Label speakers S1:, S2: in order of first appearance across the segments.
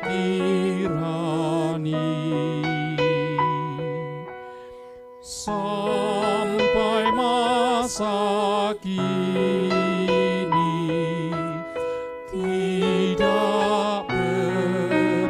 S1: kirani sampai masa kini tidak berhenti.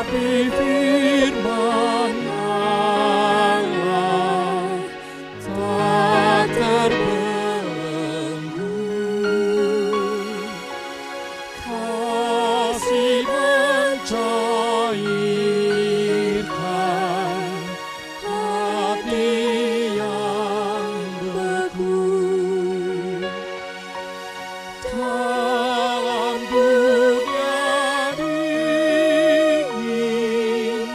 S1: Tapi firman Allah tak terbelenggu, kasih mencairkan hati yang beku. Dalam dunia dingin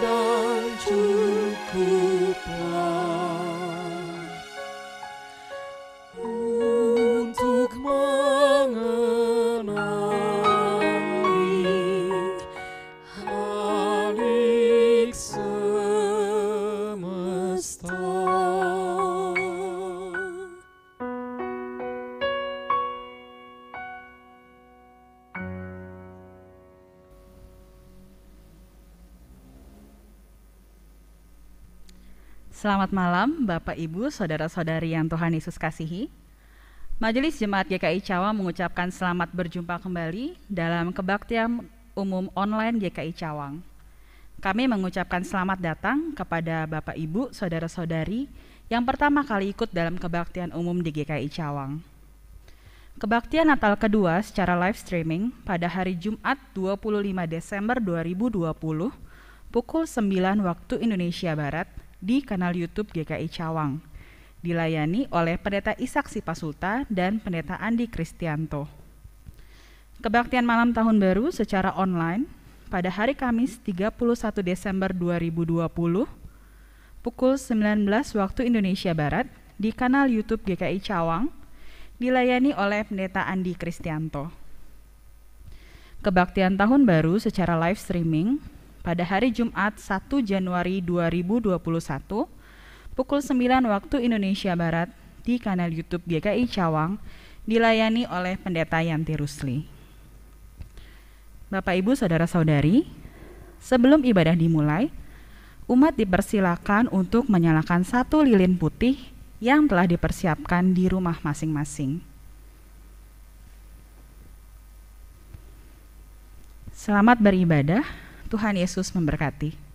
S1: dan cukuplah untuk mengenali Khalik semesta.
S2: Selamat malam Bapak Ibu, Saudara-saudari yang Tuhan Yesus kasihi. Majelis Jemaat GKI Cawang mengucapkan selamat berjumpa kembali dalam kebaktian umum online GKI Cawang. Kami mengucapkan selamat datang kepada Bapak Ibu, Saudara-saudari yang pertama kali ikut dalam kebaktian umum di GKI Cawang. Kebaktian Natal kedua secara live streaming pada hari Jumat 25 Desember 2020 pukul 9 waktu Indonesia Barat di kanal YouTube GKI Cawang, dilayani oleh Pendeta Ishak Sipasulta dan Pendeta Andi Kristianto. Kebaktian malam tahun baru secara online pada hari Kamis 31 Desember 2020 pukul 19 waktu Indonesia Barat di kanal YouTube GKI Cawang, dilayani oleh Pendeta Andi Kristianto. Kebaktian tahun baru secara live streaming pada hari Jumat 1 Januari 2021 pukul 9 waktu Indonesia Barat di kanal YouTube GKI Cawang, dilayani oleh Pendeta Yanti Rusli. Bapak Ibu Saudara-saudari, sebelum ibadah dimulai, umat dipersilakan untuk menyalakan satu lilin putih yang telah dipersiapkan di rumah masing-masing. Selamat beribadah. Tuhan Yesus memberkati.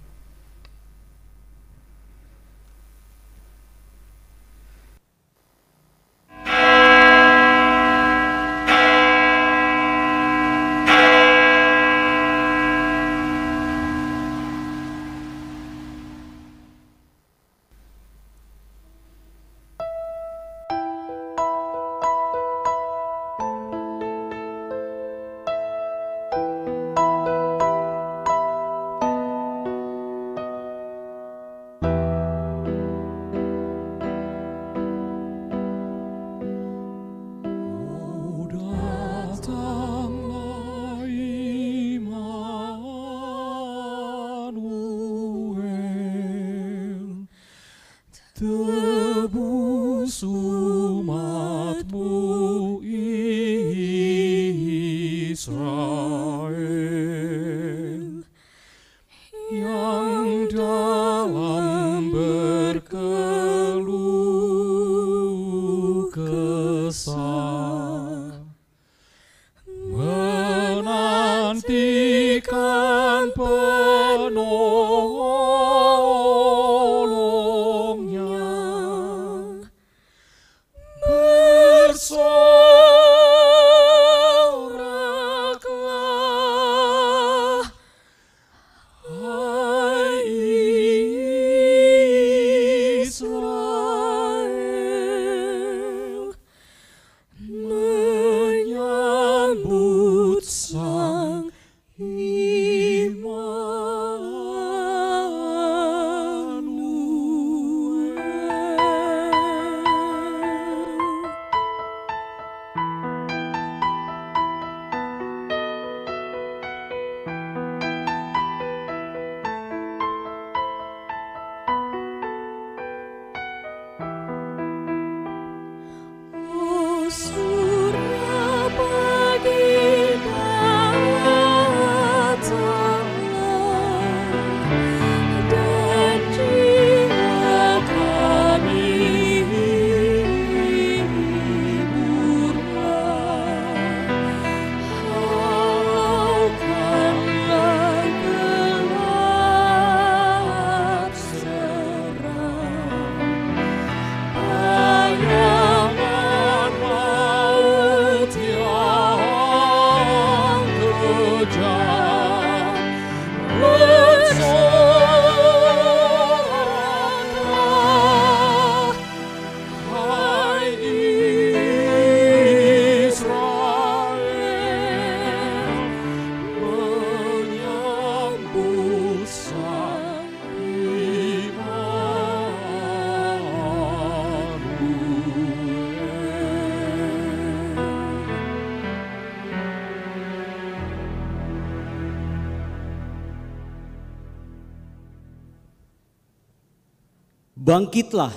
S3: Bangkitlah,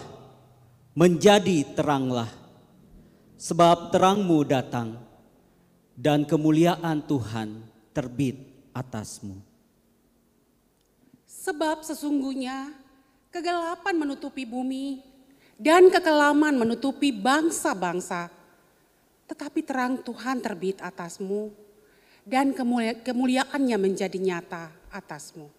S3: menjadi teranglah, sebab terangmu datang dan kemuliaan Tuhan terbit atasmu.
S4: Sebab sesungguhnya kegelapan menutupi bumi dan kekelaman menutupi bangsa-bangsa. Tetapi terang Tuhan terbit atasmu dan kemuliaannya menjadi nyata atasmu.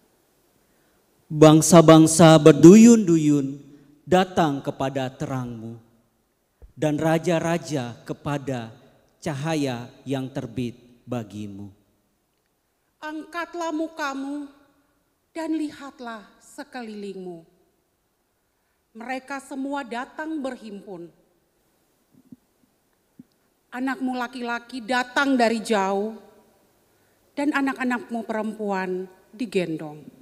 S3: Bangsa-bangsa berduyun-duyun datang kepada terangmu, dan raja-raja kepada cahaya yang terbit bagimu.
S4: Angkatlah mukamu dan lihatlah sekelilingmu. Mereka semua datang berhimpun. Anakmu laki-laki datang dari jauh, dan anak-anakmu perempuan digendong.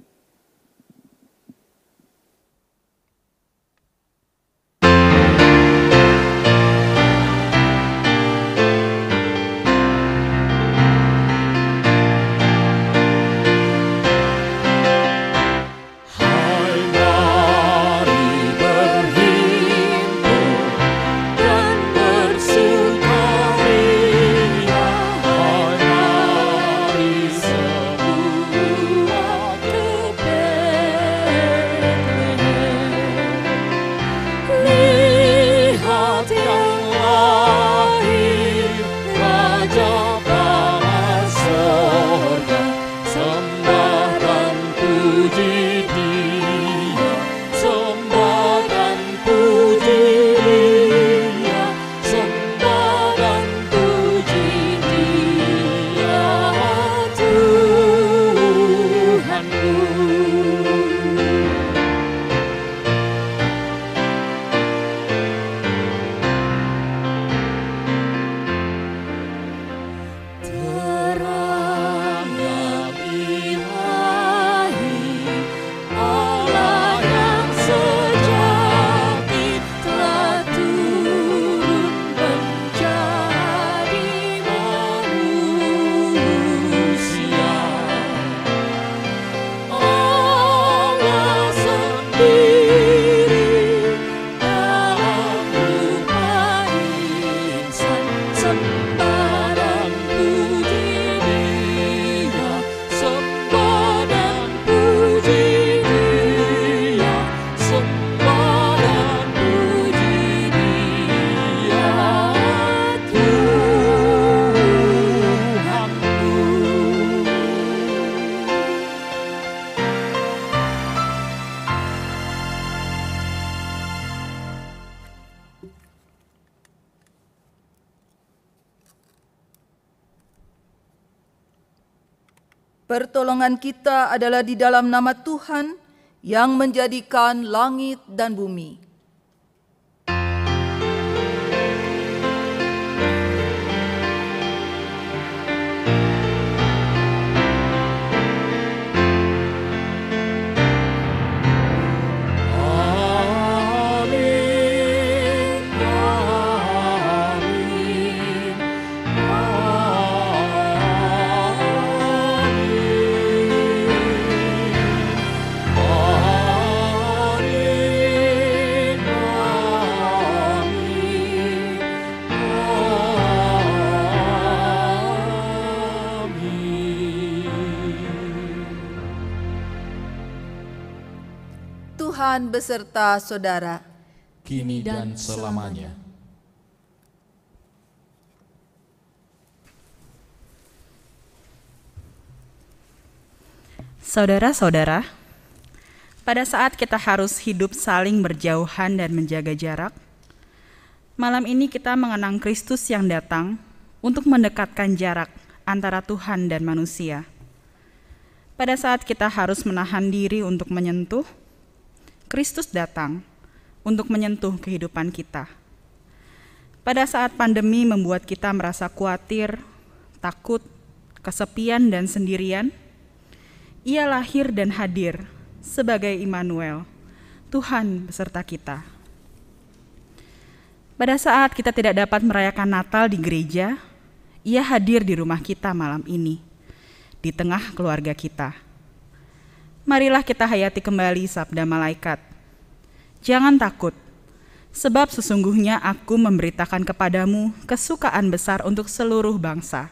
S5: Pertolongan kita adalah di dalam nama Tuhan yang menjadikan langit dan bumi. Tuhan beserta saudara,
S1: kini dan selamanya.
S2: Saudara-saudara, pada saat kita harus hidup saling berjauhan dan menjaga jarak, malam ini kita mengenang Kristus yang datang untuk mendekatkan jarak antara Tuhan dan manusia. Pada saat kita harus menahan diri untuk menyentuh, Kristus datang untuk menyentuh kehidupan kita. Pada saat pandemi membuat kita merasa khawatir, takut, kesepian, dan sendirian, Ia lahir dan hadir sebagai Immanuel, Tuhan beserta kita. Pada saat kita tidak dapat merayakan Natal di gereja, Ia hadir di rumah kita malam ini, di tengah keluarga kita. Marilah kita hayati kembali sabda malaikat. Jangan takut, sebab sesungguhnya aku memberitakan kepadamu kesukaan besar untuk seluruh bangsa.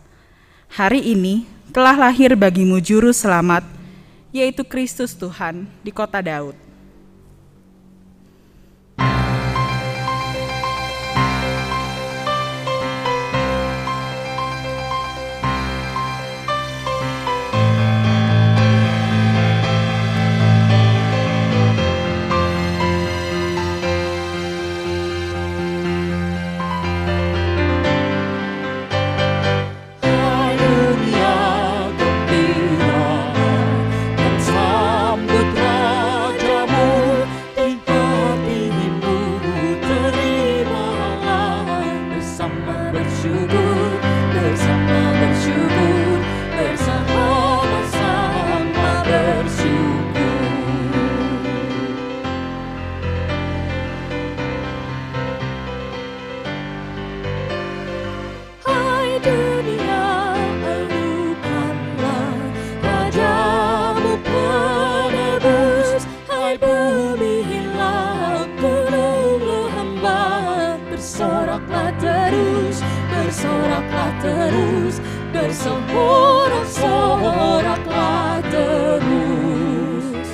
S2: Hari ini telah lahir bagimu juru selamat, yaitu Kristus Tuhan di kota Daud.
S6: Bersorak-soraklah terus.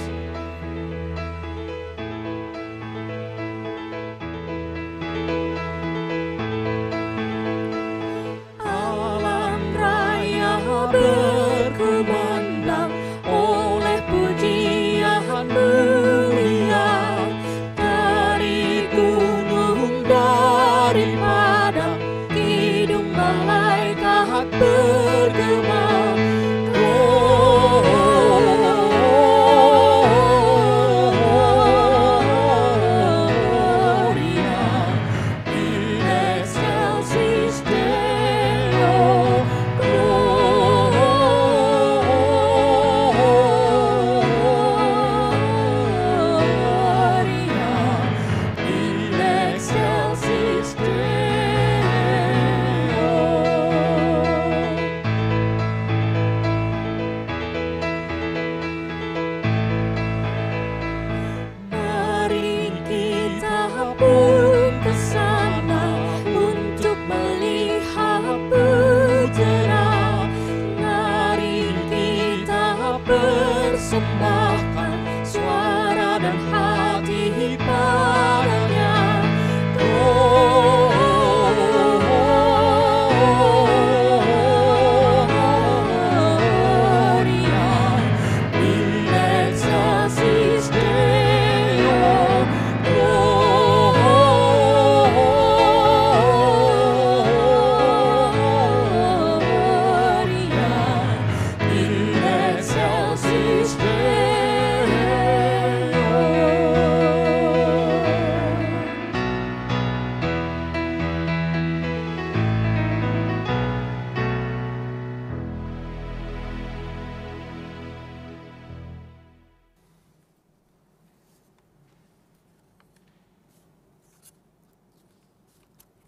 S6: Alam raya berkumandang oleh pujian mulia, dari gunung, dari padang, kidung malaikat bergema. Persembahkan suara dan hati padanya. Gloria in excelsis Deo. Gloria in excelsis Deo.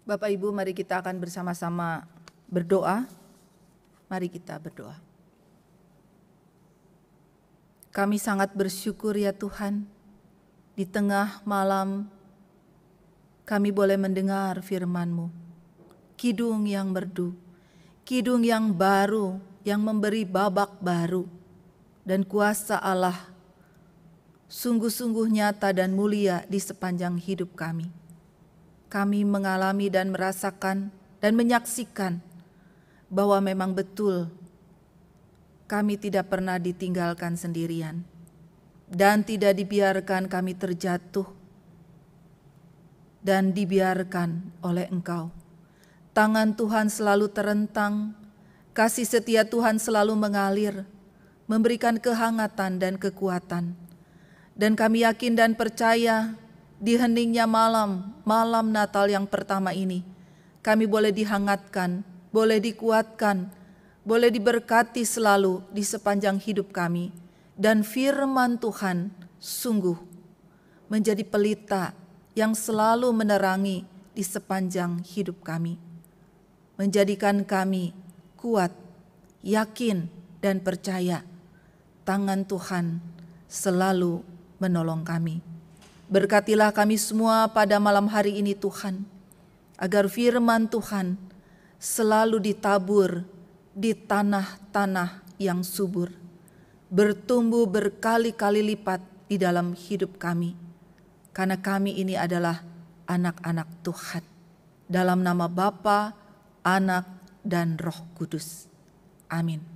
S5: Bapak Ibu, mari kita akan bersama-sama berdoa. Mari kita berdoa. Kami sangat bersyukur ya Tuhan, di tengah malam kami boleh mendengar firman-Mu. Kidung yang merdu, kidung yang baru, yang memberi babak baru, dan kuasa Allah sungguh-sungguh nyata dan mulia di sepanjang hidup kami. Kami mengalami dan merasakan dan menyaksikan bahwa memang betul kami tidak pernah ditinggalkan sendirian dan tidak dibiarkan kami terjatuh dan dibiarkan oleh Engkau. Tangan Tuhan selalu terentang, kasih setia Tuhan selalu mengalir, memberikan kehangatan dan kekuatan. Dan kami yakin dan percaya di heningnya malam Natal yang pertama ini, kami boleh dihangatkan, boleh dikuatkan, boleh diberkati selalu di sepanjang hidup kami. Dan firman Tuhan sungguh menjadi pelita yang selalu menerangi di sepanjang hidup kami. Menjadikan kami kuat, yakin, dan percaya tangan Tuhan selalu menolong kami. Berkatilah kami semua pada malam hari ini Tuhan, agar firman Tuhan selalu ditabur di tanah-tanah yang subur, bertumbuh berkali-kali lipat di dalam hidup kami, karena kami ini adalah anak-anak Tuhan. Dalam nama Bapa, Anak, dan Roh Kudus. Amin.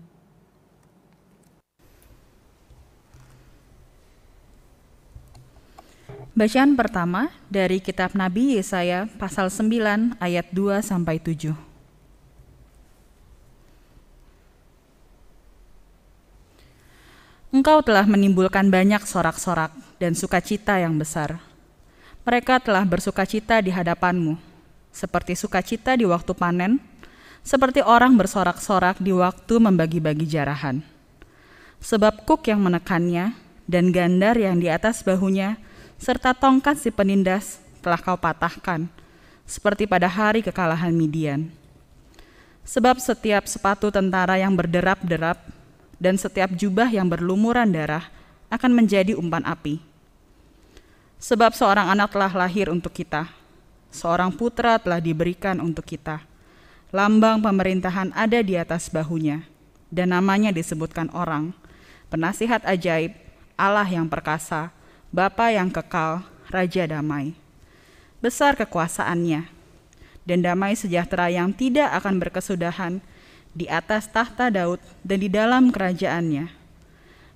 S2: Bacaan pertama dari kitab Nabi Yesaya pasal 9 ayat 2-7. Engkau telah menimbulkan banyak sorak-sorak dan sukacita yang besar. Mereka telah bersukacita di hadapanmu, seperti sukacita di waktu panen, seperti orang bersorak-sorak di waktu membagi-bagi jarahan. Sebab kuk yang menekannya dan gandar yang di atas bahunya, serta tongkat si penindas telah kau patahkan, seperti pada hari kekalahan Midian. Sebab setiap sepatu tentara yang berderap-derap dan setiap jubah yang berlumuran darah akan menjadi umpan api. Sebab seorang anak telah lahir untuk kita, seorang putra telah diberikan untuk kita. Lambang pemerintahan ada di atas bahunya, dan namanya disebutkan orang, Penasihat ajaib, Allah yang perkasa, Bapa yang kekal, Raja damai. Besar kekuasaannya, dan damai sejahtera yang tidak akan berkesudahan di atas tahta Daud dan di dalam kerajaannya.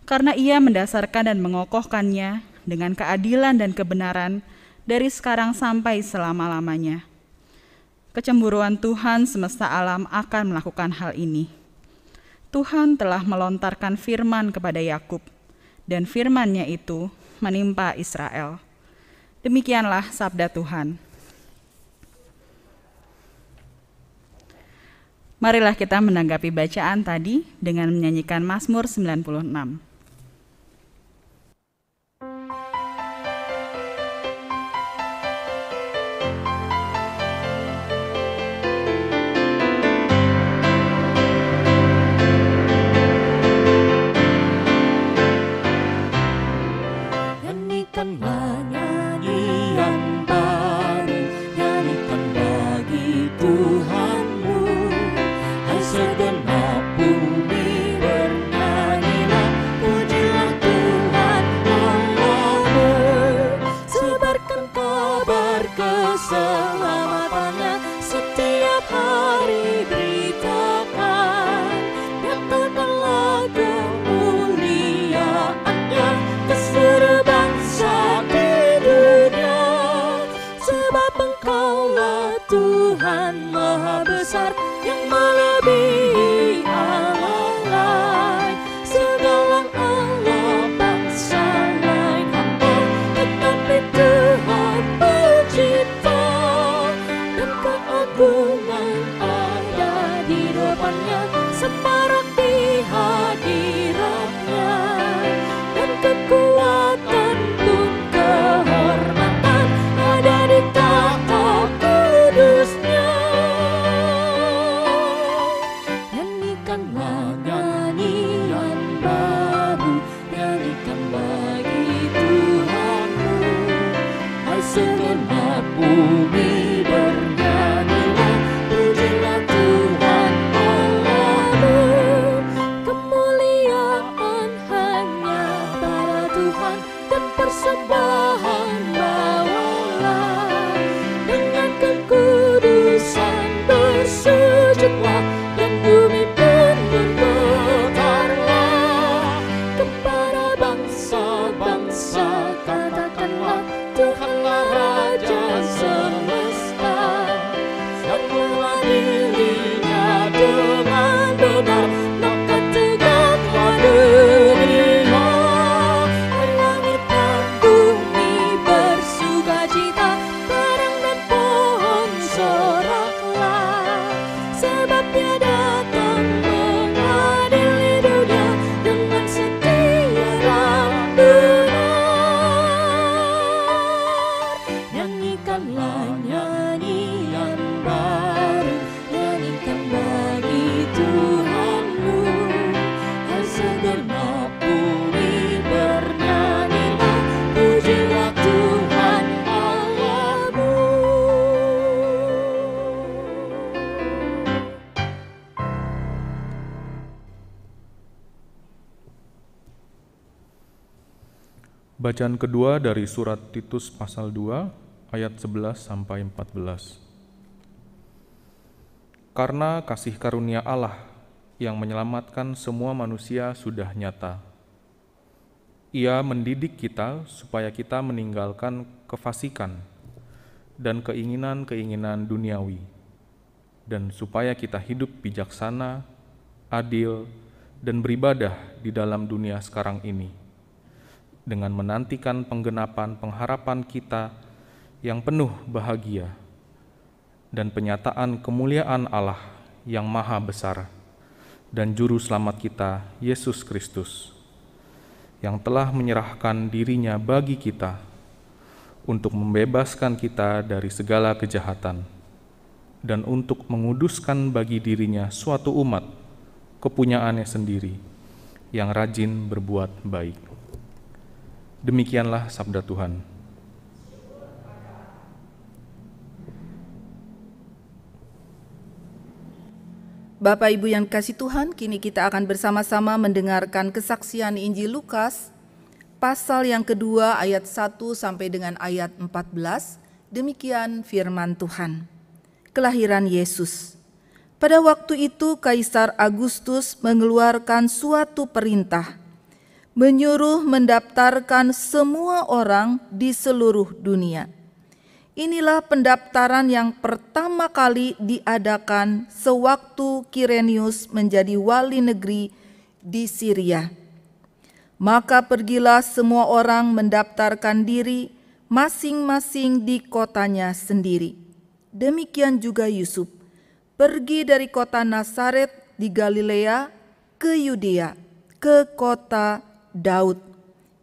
S2: Karena ia mendasarkan dan mengokohkannya dengan keadilan dan kebenaran dari sekarang sampai selama-lamanya. Kecemburuan Tuhan semesta alam akan melakukan hal ini. Tuhan telah melontarkan firman kepada Yakub, dan firman-Nya itu menimpa Israel. Demikianlah sabda Tuhan. Marilah kita menanggapi bacaan tadi dengan menyanyikan Mazmur 96.
S6: Nyanyikanlah nyanyian baru, nyanyikan bagi Tuhanmu. Hai segenap bumi bernyanyilah, pujilah Tuhan Allahmu. Sebarkan kabar keselamatannya, setiap hari beritakan. Nyatakanlah kemuliaannya ke seluruh bangsa di dunia. Sebab Engkaulah Tuhan Maha Besar, yang melebihi Allah lain. Segala Allah bangsa lain hamba, tetapi Tuhan pencipta. Dan keagungan ada di depannya, semarak di hadiratnya. Dan kekuatan pun kehormatan ada di tahta kudusnya. Nyanyikanlah nyanyian baru, nyanyikan bagi Tuhanmu. Hai segenap bumi bernyanyilah, pujilah Tuhan Allahmu.
S1: Bacaan kedua dari surat Titus pasal 2 ayat 11 sampai 14. Karena kasih karunia Allah yang menyelamatkan semua manusia sudah nyata. Ia mendidik kita supaya kita meninggalkan kefasikan dan keinginan-keinginan duniawi, dan supaya kita hidup bijaksana, adil, dan beribadah di dalam dunia sekarang ini, dengan menantikan penggenapan pengharapan kita yang penuh bahagia dan penyataan kemuliaan Allah yang maha besar dan Juru Selamat kita, Yesus Kristus, yang telah menyerahkan dirinya bagi kita untuk membebaskan kita dari segala kejahatan dan untuk menguduskan bagi dirinya suatu umat kepunyaannya sendiri yang rajin berbuat baik. Demikianlah sabda Tuhan.
S5: Bapak Ibu yang kasih Tuhan, kini kita akan bersama-sama mendengarkan kesaksian Injil Lukas, pasal yang kedua ayat 1 sampai dengan ayat 14. Demikian firman Tuhan. Kelahiran Yesus. Pada waktu itu Kaisar Agustus mengeluarkan suatu perintah, menyuruh mendaftarkan semua orang di seluruh dunia. Inilah pendaftaran yang pertama kali diadakan sewaktu Kirenius menjadi wali negeri di Syria. Maka pergilah semua orang mendaftarkan diri masing-masing di kotanya sendiri. Demikian juga Yusuf, pergi dari kota Nazaret di Galilea ke Yudea, ke kota Daud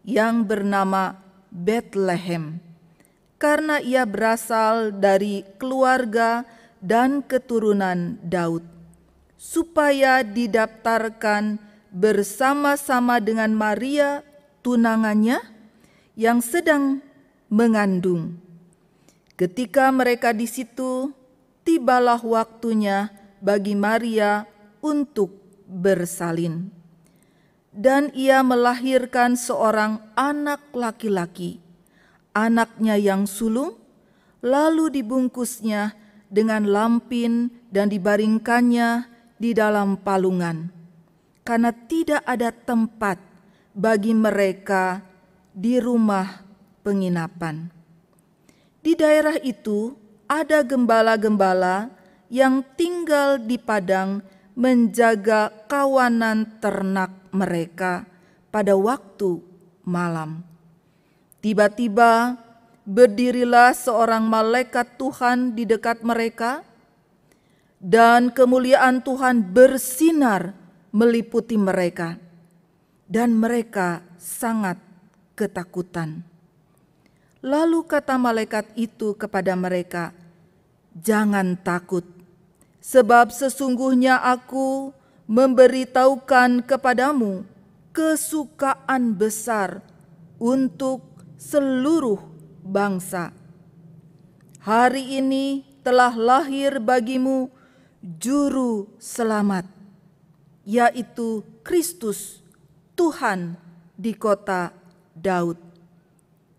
S5: yang bernama Betlehem, karena ia berasal dari keluarga dan keturunan Daud, supaya didaftarkan bersama-sama dengan Maria, tunangannya, yang sedang mengandung. Ketika mereka di situ, tibalah waktunya bagi Maria untuk bersalin. Dan ia melahirkan seorang anak laki-laki, anaknya yang sulung, lalu dibungkusnya dengan lampin dan dibaringkannya di dalam palungan, karena tidak ada tempat bagi mereka di rumah penginapan. Di daerah itu ada gembala-gembala yang tinggal di padang menjaga kawanan ternak mereka pada waktu malam. Tiba-tiba berdirilah seorang malaikat Tuhan di dekat mereka, dan kemuliaan Tuhan bersinar meliputi mereka, dan mereka sangat ketakutan. Lalu kata malaikat itu kepada mereka, "Jangan takut, sebab sesungguhnya aku memberitahukan kepadamu kesukaan besar untuk seluruh bangsa. Hari ini telah lahir bagimu Juru Selamat, yaitu Kristus Tuhan di kota Daud.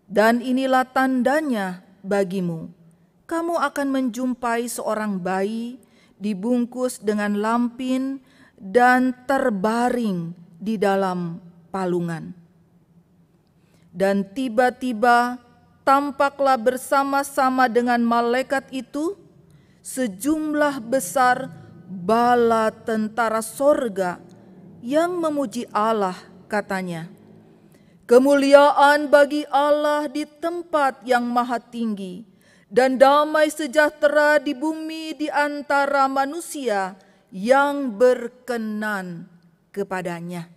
S5: Dan inilah tandanya bagimu, kamu akan menjumpai seorang bayi dibungkus dengan lampin dan terbaring di dalam palungan." Dan tiba-tiba tampaklah bersama-sama dengan malaikat itu sejumlah besar bala tentara sorga yang memuji Allah, katanya, "Kemuliaan bagi Allah di tempat yang maha tinggi, dan damai sejahtera di bumi di antara manusia yang berkenan kepadanya."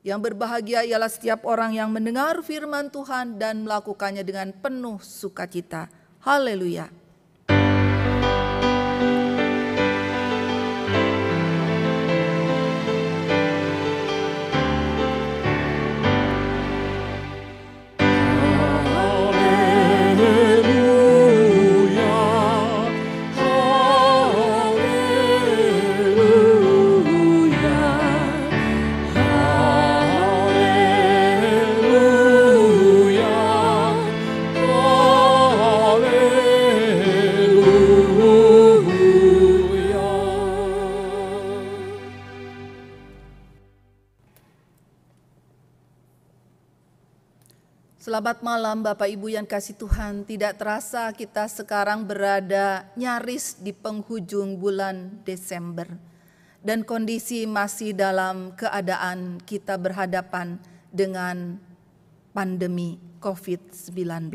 S5: Yang berbahagia ialah setiap orang yang mendengar firman Tuhan dan melakukannya dengan penuh sukacita. Haleluya.
S6: Haleluya.
S5: Selamat malam Bapak Ibu yang kasih Tuhan. Tidak terasa kita sekarang berada nyaris di penghujung bulan Desember. Dan kondisi masih dalam keadaan kita berhadapan dengan pandemi COVID-19.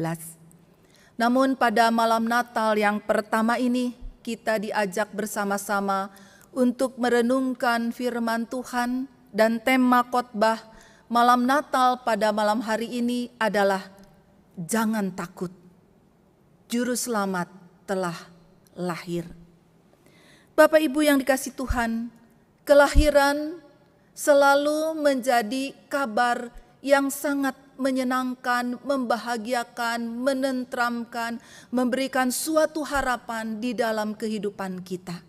S5: Namun pada malam Natal yang pertama ini kita diajak bersama-sama untuk merenungkan firman Tuhan, dan tema khotbah malam Natal pada malam hari ini adalah jangan takut, Juru Selamat telah lahir. Bapak Ibu yang dikasihi Tuhan, kelahiran selalu menjadi kabar yang sangat menyenangkan, membahagiakan, menenteramkan, memberikan suatu harapan di dalam kehidupan kita.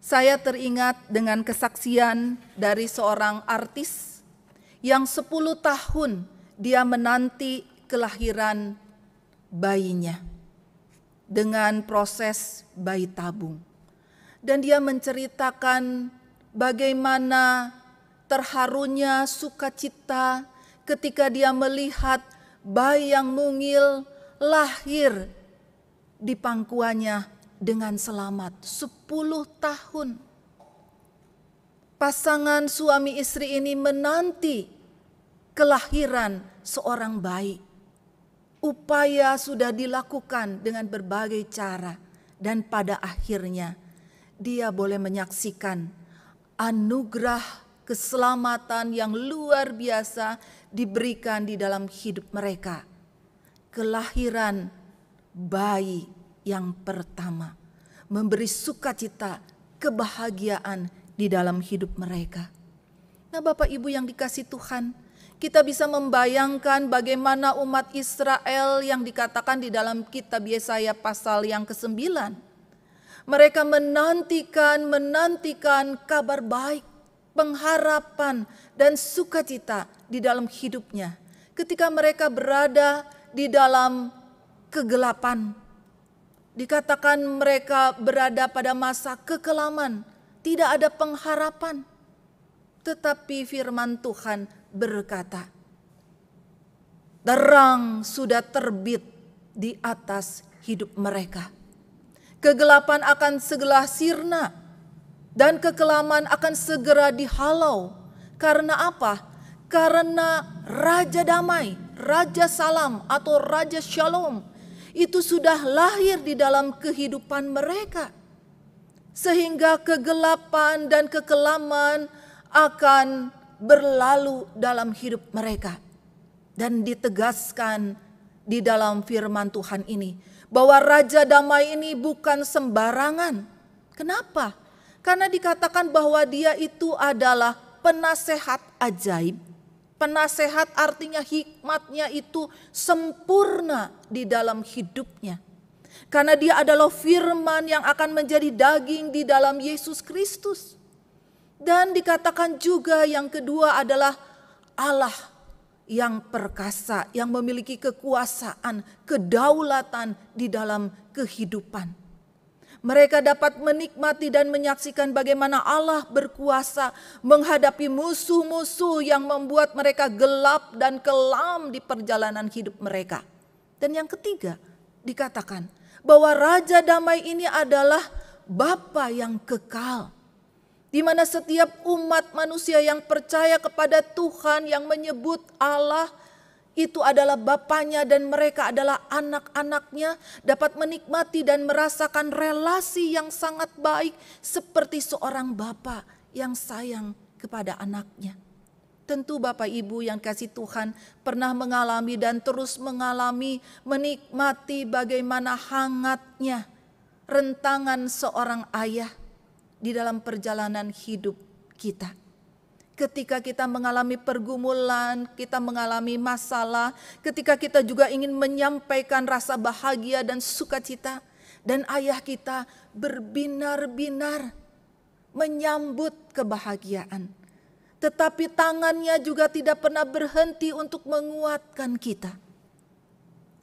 S5: Saya teringat dengan kesaksian dari seorang artis yang 10 tahun dia menanti kelahiran bayinya dengan proses bayi tabung. Dan dia menceritakan bagaimana terharunya sukacita ketika dia melihat bayi yang mungil lahir di pangkuannya dengan selamat 10 tahun. Pasangan suami istri ini menanti kelahiran seorang bayi. Upaya sudah dilakukan dengan berbagai cara, dan pada akhirnya dia boleh menyaksikan anugerah keselamatan yang luar biasa diberikan di dalam hidup mereka. Kelahiran bayi yang pertama memberi sukacita, kebahagiaan di dalam hidup mereka. Nah, Bapak Ibu yang dikasihi Tuhan, kita bisa membayangkan bagaimana umat Israel yang dikatakan di dalam kitab Yesaya pasal yang ke-9. Mereka menantikan kabar baik, pengharapan dan sukacita di dalam hidupnya. Ketika mereka berada di dalam kegelapan, dikatakan mereka berada pada masa kekelaman, tidak ada pengharapan. Tetapi firman Tuhan berkata, terang sudah terbit di atas hidup mereka. Kegelapan akan segera sirna dan kekelaman akan segera dihalau. Karena apa? Karena Raja Damai, Raja Salam atau Raja Shalom itu sudah lahir di dalam kehidupan mereka. Sehingga kegelapan dan kekelaman akan berlalu dalam hidup mereka. Dan ditegaskan di dalam firman Tuhan ini bahwa Raja Damai ini bukan sembarangan. Kenapa? Karena dikatakan bahwa dia itu adalah penasehat ajaib. Penasehat artinya hikmatnya itu sempurna di dalam hidupnya. Karena dia adalah firman yang akan menjadi daging di dalam Yesus Kristus. Dan dikatakan juga yang kedua adalah Allah yang perkasa, yang memiliki kekuasaan, kedaulatan di dalam kehidupan. Mereka dapat menikmati dan menyaksikan bagaimana Allah berkuasa menghadapi musuh-musuh yang membuat mereka gelap dan kelam di perjalanan hidup mereka. Dan yang ketiga, dikatakan bahwa Raja Damai ini adalah Bapa yang kekal, di mana setiap umat manusia yang percaya kepada Tuhan, yang menyebut Allah itu adalah Bapanya dan mereka adalah anak-anaknya, dapat menikmati dan merasakan relasi yang sangat baik seperti seorang bapa yang sayang kepada anaknya. Tentu Bapak Ibu yang kasih Tuhan pernah mengalami dan terus mengalami, menikmati bagaimana hangatnya rentangan seorang ayah di dalam perjalanan hidup kita. Ketika kita mengalami pergumulan, kita mengalami masalah, ketika kita juga ingin menyampaikan rasa bahagia dan sukacita, dan ayah kita berbinar-binar menyambut kebahagiaan. Tetapi tangannya juga tidak pernah berhenti untuk menguatkan kita.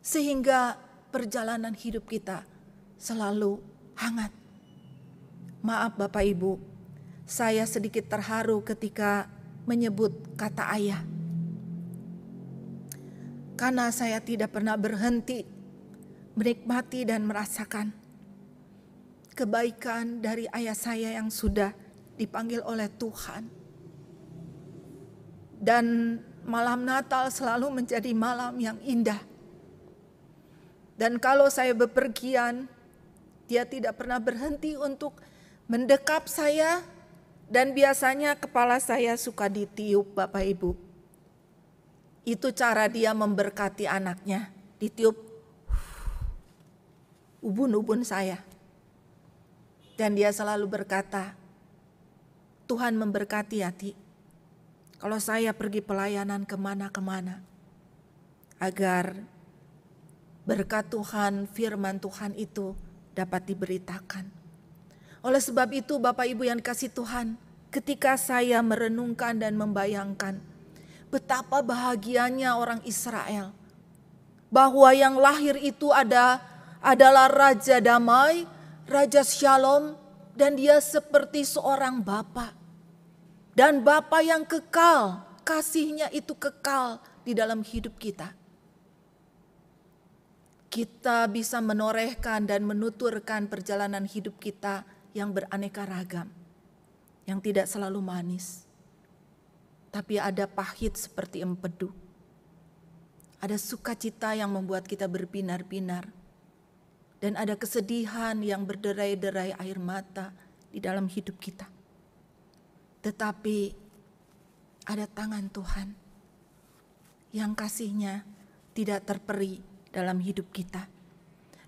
S5: Sehingga perjalanan hidup kita selalu hangat. Maaf Bapak Ibu, saya sedikit terharu ketika menyebut kata ayah. karena saya tidak pernah berhenti menikmati dan merasakan kebaikan dari ayah saya yang sudah dipanggil oleh Tuhan. Dan malam Natal selalu menjadi malam yang indah. Dan kalau saya bepergian, dia tidak pernah berhenti untuk mendekap saya, dan biasanya kepala saya suka ditiup, Bapak Ibu. Itu cara dia memberkati anaknya, ditiup ubun-ubun saya. Dan dia selalu berkata, Tuhan memberkati hati. Kalau saya pergi pelayanan kemana-kemana, agar berkat Tuhan, firman Tuhan itu dapat diberitakan. Oleh sebab itu Bapak Ibu yang dikasihi Tuhan, ketika saya merenungkan dan membayangkan betapa bahagianya orang Israel, bahwa yang lahir itu adalah Raja Damai, Raja Shalom, dan dia seperti seorang bapa. Dan Bapa yang kekal, kasihnya itu kekal di dalam hidup kita. Kita bisa menorehkan dan menuturkan perjalanan hidup kita yang beraneka ragam, yang tidak selalu manis. Tapi ada pahit seperti empedu. Ada sukacita yang membuat kita berbinar-binar. Dan ada kesedihan yang berderai-derai air mata di dalam hidup kita. Tetapi ada tangan Tuhan yang kasihnya tidak terperi dalam hidup kita.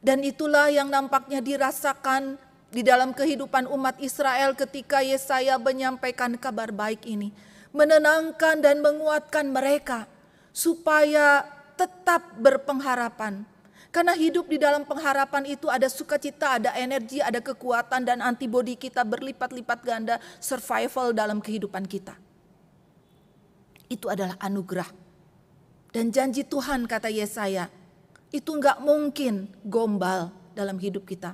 S5: Dan itulah yang nampaknya dirasakan di dalam kehidupan umat Israel ketika Yesaya menyampaikan kabar baik ini. Menenangkan dan menguatkan mereka supaya tetap berpengharapan. Karena hidup di dalam pengharapan itu ada sukacita, ada energi, ada kekuatan, dan antibodi kita berlipat-lipat ganda survival dalam kehidupan kita. Itu adalah anugerah. Dan janji Tuhan, kata Yesaya, itu enggak mungkin gombal dalam hidup kita.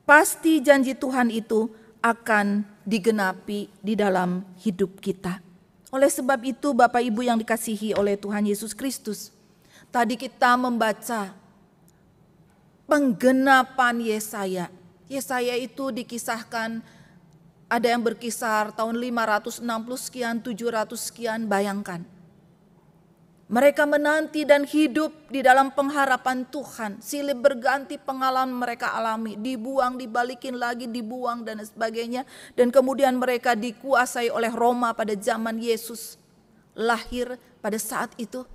S5: Pasti janji Tuhan itu akan digenapi di dalam hidup kita. Oleh sebab itu Bapak Ibu yang dikasihi oleh Tuhan Yesus Kristus, tadi kita membaca penggenapan Yesaya. Yesaya itu dikisahkan ada yang berkisar tahun 560 sekian, 700 sekian, bayangkan. Mereka menanti dan hidup di dalam pengharapan Tuhan. Silih berganti pengalaman mereka alami, dibuang, dibalikin lagi, dibuang dan sebagainya. Dan kemudian mereka dikuasai oleh Roma pada zaman Yesus lahir pada saat itu.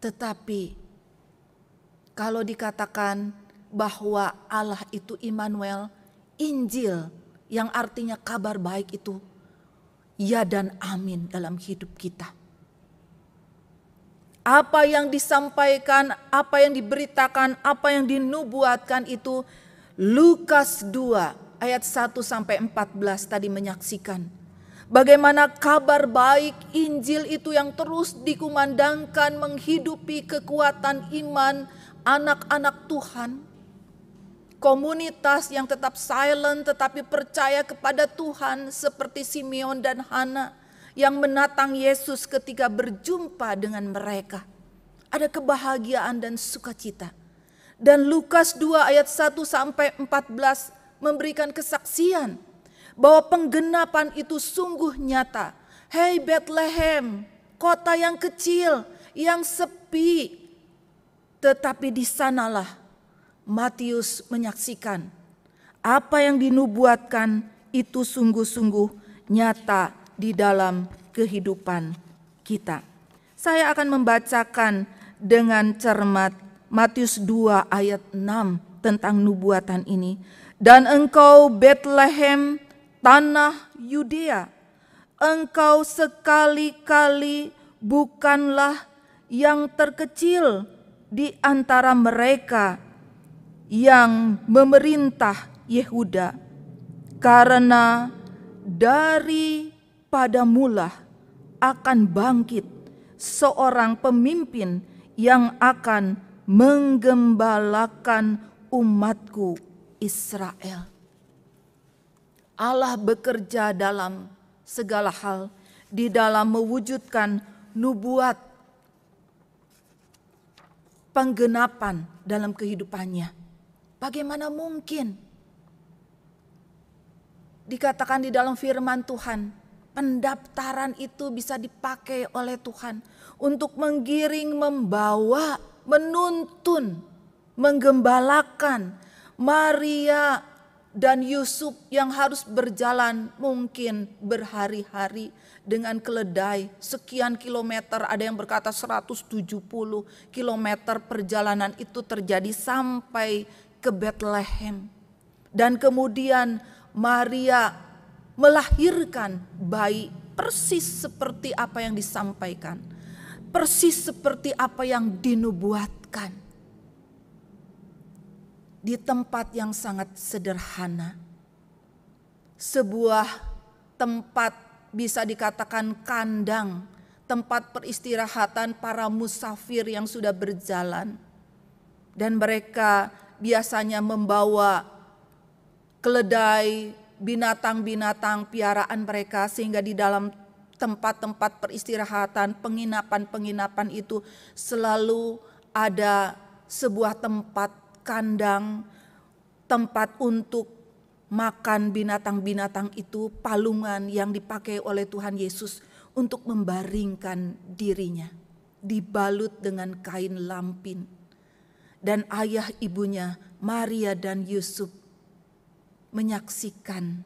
S5: Tetapi kalau dikatakan bahwa Allah itu Immanuel, Injil yang artinya kabar baik itu ya dan amin dalam hidup kita. Apa yang disampaikan, apa yang diberitakan, apa yang dinubuatkan itu Lukas 2 ayat 1 sampai 14 tadi menyaksikan. Bagaimana kabar baik Injil itu yang terus dikumandangkan menghidupi kekuatan iman anak-anak Tuhan. Komunitas yang tetap silent tetapi percaya kepada Tuhan seperti Simeon dan Hana yang menatang Yesus ketika berjumpa dengan mereka. Ada kebahagiaan dan sukacita. Dan Lukas 2 ayat 1 sampai 14 memberikan kesaksian bahwa penggenapan itu sungguh nyata. Hei Bethlehem, kota yang kecil, yang sepi. Tetapi di sanalah Matius menyaksikan apa yang dinubuatkan itu sungguh-sungguh nyata di dalam kehidupan kita. Saya akan membacakan dengan cermat Matius 2 ayat 6 tentang nubuatan ini. Dan engkau Bethlehem, tanah Yudea, engkau sekali-kali bukanlah yang terkecil di antara mereka yang memerintah Yehuda, karena daripada mula akan bangkit seorang pemimpin yang akan menggembalakan umatku Israel. Allah bekerja dalam segala hal di dalam mewujudkan nubuat penggenapan dalam kehidupannya. Bagaimana mungkin? Dikatakan di dalam firman Tuhan, pendaftaran itu bisa dipakai oleh Tuhan untuk menggiring, membawa, menuntun, menggembalakan Maria dan Yusuf yang harus berjalan mungkin berhari-hari dengan keledai sekian kilometer, ada yang berkata 170 kilometer perjalanan itu terjadi sampai ke Bethlehem. Dan kemudian Maria melahirkan bayi persis seperti apa yang disampaikan, persis seperti apa yang dinubuatkan. Di tempat yang sangat sederhana, sebuah tempat bisa dikatakan kandang, tempat peristirahatan para musafir yang sudah berjalan. Dan mereka biasanya membawa keledai, binatang-binatang piaraan mereka, sehingga di dalam tempat-tempat peristirahatan, penginapan-penginapan itu selalu ada sebuah tempat kandang, tempat untuk makan binatang-binatang itu, palungan yang dipakai oleh Tuhan Yesus untuk membaringkan dirinya, dibalut dengan kain lampin. Dan ayah ibunya Maria dan Yusuf menyaksikan,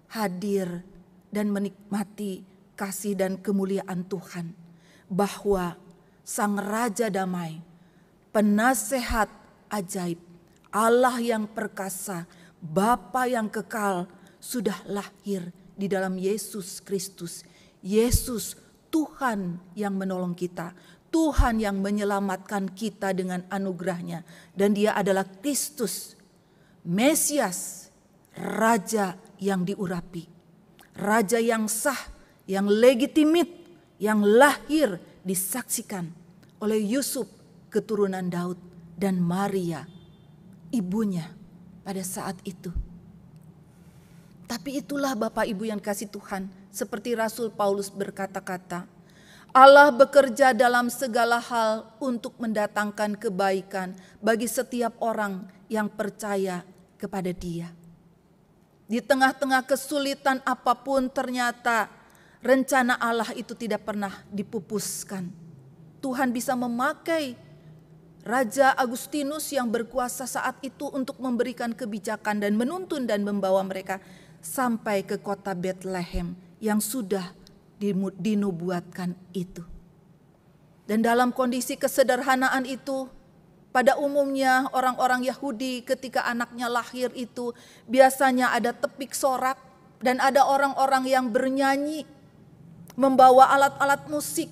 S5: hadir dan menikmati kasih dan kemuliaan Tuhan, bahwa Sang Raja Damai, penasehat ajaib, Allah yang perkasa, Bapa yang kekal sudah lahir di dalam Yesus Kristus. Yesus Tuhan yang menolong kita, Tuhan yang menyelamatkan kita dengan anugerahnya. Dan Dia adalah Kristus, Mesias, Raja yang diurapi, Raja yang sah, yang legitimit, yang lahir disaksikan oleh Yusuf keturunan Daud dan Maria ibunya pada saat itu. Tapi itulah Bapak Ibu yang kasih Tuhan, seperti Rasul Paulus berkata-kata, Allah bekerja dalam segala hal untuk mendatangkan kebaikan bagi setiap orang yang percaya kepada Dia. Di tengah-tengah kesulitan apapun, ternyata rencana Allah itu tidak pernah dipupuskan. Tuhan bisa memakai Raja Agustinus yang berkuasa saat itu untuk memberikan kebijakan dan menuntun dan membawa mereka sampai ke kota Bethlehem yang sudah dinubuatkan itu. Dan dalam kondisi kesederhanaan itu, pada umumnya orang-orang Yahudi ketika anaknya lahir itu biasanya ada tepik sorak dan ada orang-orang yang bernyanyi, membawa alat-alat musik,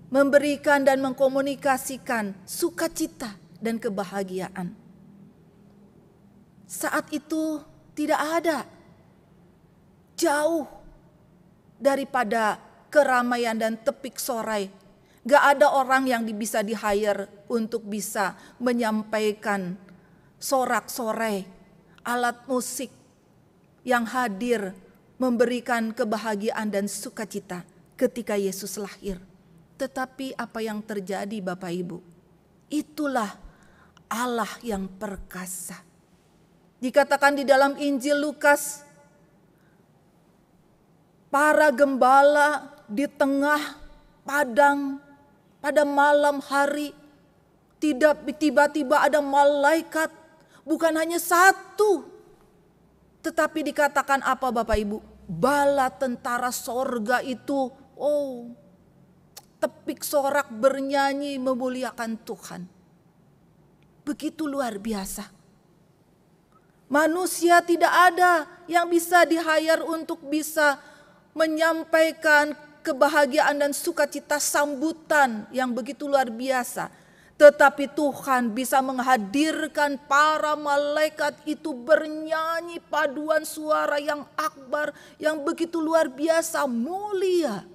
S5: memberikan dan mengkomunikasikan sukacita dan kebahagiaan. Saat itu tidak ada, jauh daripada keramaian dan tepik sorai. Gak ada orang yang bisa di-hire untuk bisa menyampaikan sorak-sorai, alat musik yang hadir memberikan kebahagiaan dan sukacita ketika Yesus lahir. Tetapi apa yang terjadi Bapak Ibu? Itulah Allah yang perkasa. Dikatakan di dalam Injil Lukas, para gembala di tengah padang pada malam hari, tiba-tiba ada malaikat, bukan hanya satu, tetapi dikatakan apa Bapak Ibu? Bala tentara sorga itu, tepik sorak bernyanyi memuliakan Tuhan. Begitu luar biasa. Manusia tidak ada yang bisa di-hire untuk bisa menyampaikan kebahagiaan dan sukacita sambutan yang begitu luar biasa. Tetapi Tuhan bisa menghadirkan para malaikat itu bernyanyi paduan suara yang akbar, yang begitu luar biasa, mulia.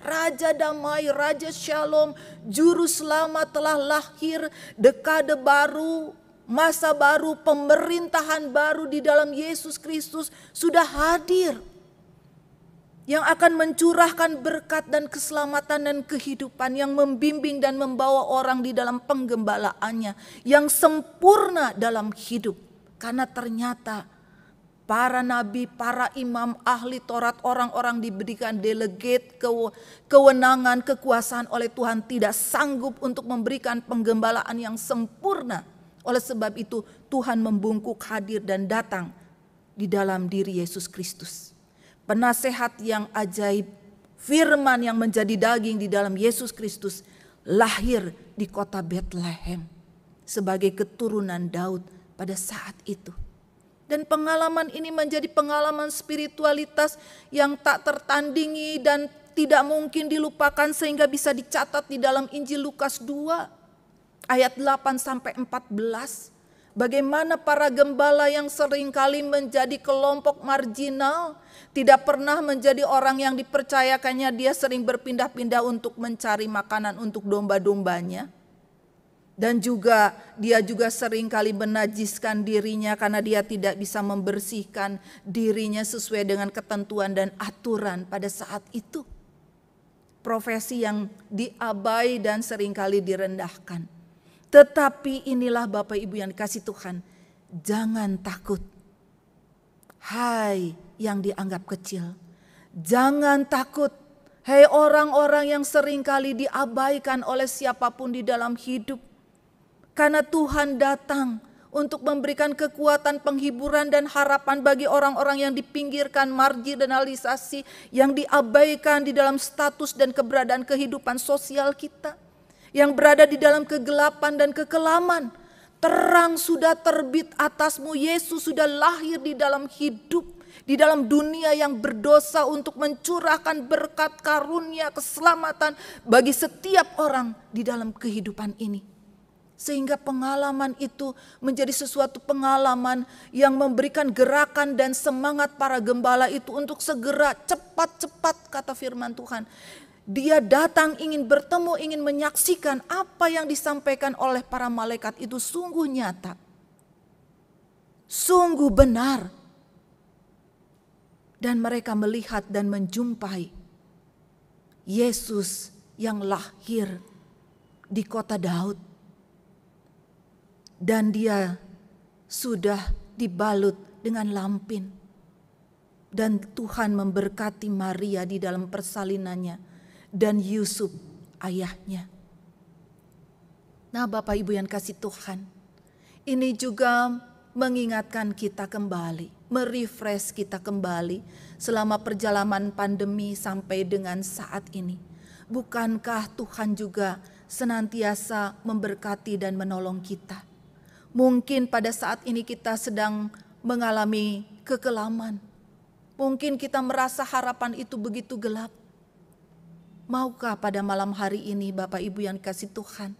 S5: Raja damai, Raja Shalom, Juru Selamat telah lahir, dekade baru, masa baru, pemerintahan baru di dalam Yesus Kristus sudah hadir. yang akan mencurahkan berkat dan keselamatan dan kehidupan, yang membimbing dan membawa orang di dalam penggembalaannya, yang sempurna dalam hidup. Karena ternyata para nabi, para imam, ahli Taurat, orang-orang diberikan delegate kewenangan, kekuasaan oleh Tuhan tidak sanggup untuk memberikan penggembalaan yang sempurna. Oleh sebab itu Tuhan membungkuk hadir dan datang di dalam diri Yesus Kristus. Penasehat yang ajaib, firman yang menjadi daging di dalam Yesus Kristus lahir di kota Bethlehem sebagai keturunan Daud pada saat itu. Dan pengalaman ini menjadi pengalaman spiritualitas yang tak tertandingi dan tidak mungkin dilupakan, sehingga bisa dicatat di dalam Injil Lukas 2 ayat 8-14. Bagaimana para gembala yang seringkali menjadi kelompok marginal, tidak pernah menjadi orang yang dipercayakannya, dia sering berpindah-pindah untuk mencari makanan untuk domba-dombanya. Dan juga dia juga seringkali menajiskan dirinya karena dia tidak bisa membersihkan dirinya sesuai dengan ketentuan dan aturan pada saat itu. Profesi yang diabai dan seringkali direndahkan. Tetapi inilah Bapak Ibu yang dikasih Tuhan, jangan takut. Hai yang dianggap kecil, jangan takut. Hai orang-orang yang seringkali diabaikan oleh siapapun di dalam hidup. Karena Tuhan datang untuk memberikan kekuatan, penghiburan dan harapan bagi orang-orang yang dipinggirkan, marginalisasi, yang diabaikan di dalam status dan keberadaan kehidupan sosial kita. Yang berada di dalam kegelapan dan kekelaman. Terang sudah terbit atasmu, Yesus sudah lahir di dalam hidup, di dalam dunia yang berdosa untuk mencurahkan berkat, karunia, keselamatan bagi setiap orang di dalam kehidupan ini. Sehingga pengalaman itu menjadi sesuatu pengalaman yang memberikan gerakan dan semangat para gembala itu untuk segera, cepat-cepat kata firman Tuhan. Dia datang ingin bertemu, ingin menyaksikan apa yang disampaikan oleh para malaikat itu sungguh nyata. Sungguh benar. Dan mereka melihat dan menjumpai Yesus yang lahir di kota Daud. Dan dia sudah dibalut dengan lampin. Dan Tuhan memberkati Maria di dalam persalinannya. Dan Yusuf ayahnya. Nah Bapak Ibu yang kasih Tuhan, ini juga mengingatkan kita kembali, merefresh kita kembali selama perjalanan pandemi sampai dengan saat ini. Bukankah Tuhan juga senantiasa memberkati dan menolong kita? Mungkin pada saat ini kita sedang mengalami kekelaman. Mungkin kita merasa harapan itu begitu gelap. Maukah pada malam hari ini Bapak Ibu yang dikasih Tuhan,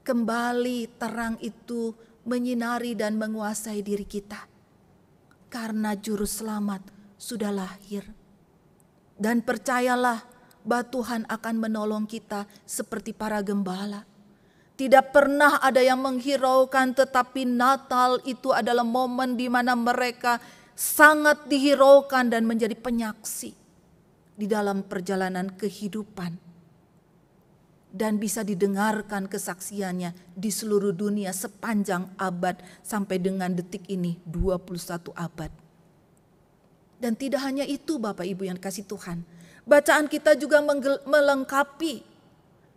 S5: kembali terang itu menyinari dan menguasai diri kita. Karena juru selamat sudah lahir. Dan percayalah bahwa Tuhan akan menolong kita seperti para gembala. Tidak pernah ada yang menghiraukan, tetapi Natal itu adalah momen di mana mereka sangat dihiraukan dan menjadi penyaksi di dalam perjalanan kehidupan. Dan bisa didengarkan kesaksiannya di seluruh dunia sepanjang abad sampai dengan detik ini 21 abad. Dan tidak hanya itu Bapak Ibu yang kasih Tuhan. Bacaan kita juga melengkapi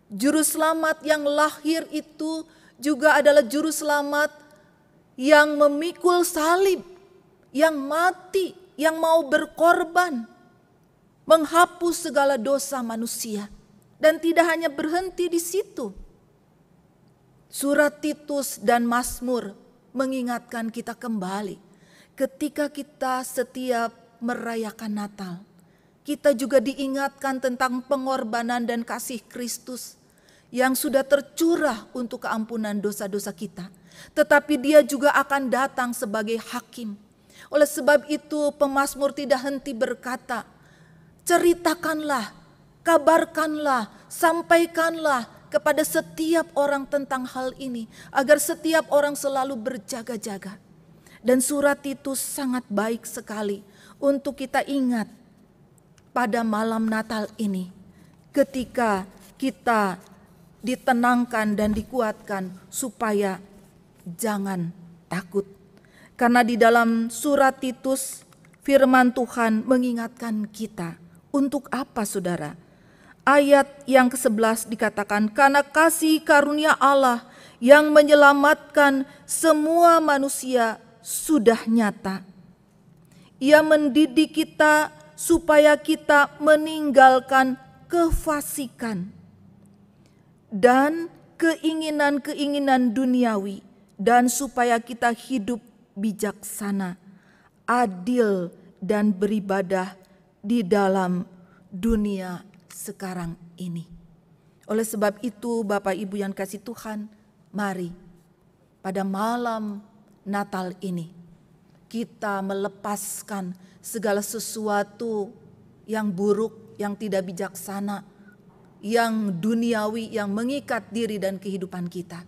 S5: juru selamat yang lahir itu juga adalah juru selamat yang memikul salib, yang mati, yang mau berkorban. Menghapus segala dosa manusia. Dan tidak hanya berhenti di situ. Surat Titus dan Mazmur mengingatkan kita kembali. Ketika kita setiap merayakan Natal, kita juga diingatkan tentang pengorbanan dan kasih Kristus yang sudah tercurah untuk keampunan dosa-dosa kita. Tetapi dia juga akan datang sebagai hakim. Oleh sebab itu pemazmur tidak henti berkata, ceritakanlah, kabarkanlah, sampaikanlah kepada setiap orang tentang hal ini, agar setiap orang selalu berjaga-jaga. Dan surat itu sangat baik sekali untuk kita ingat pada malam Natal ini, ketika kita ditenangkan dan dikuatkan supaya jangan takut. Karena di dalam surat Titus, firman Tuhan mengingatkan kita, untuk apa saudara? Ayat yang ke-11 dikatakan, karena kasih karunia Allah yang menyelamatkan semua manusia sudah nyata. Ia mendidik kita supaya kita meninggalkan kefasikan dan keinginan-keinginan duniawi, dan supaya kita hidup bijaksana, adil, dan beribadah di dalam dunia sekarang ini. Oleh sebab itu, Bapak Ibu yang kasih Tuhan, mari pada malam Natal ini kita melepaskan segala sesuatu yang buruk, yang tidak bijaksana, yang duniawi, yang mengikat diri dan kehidupan kita.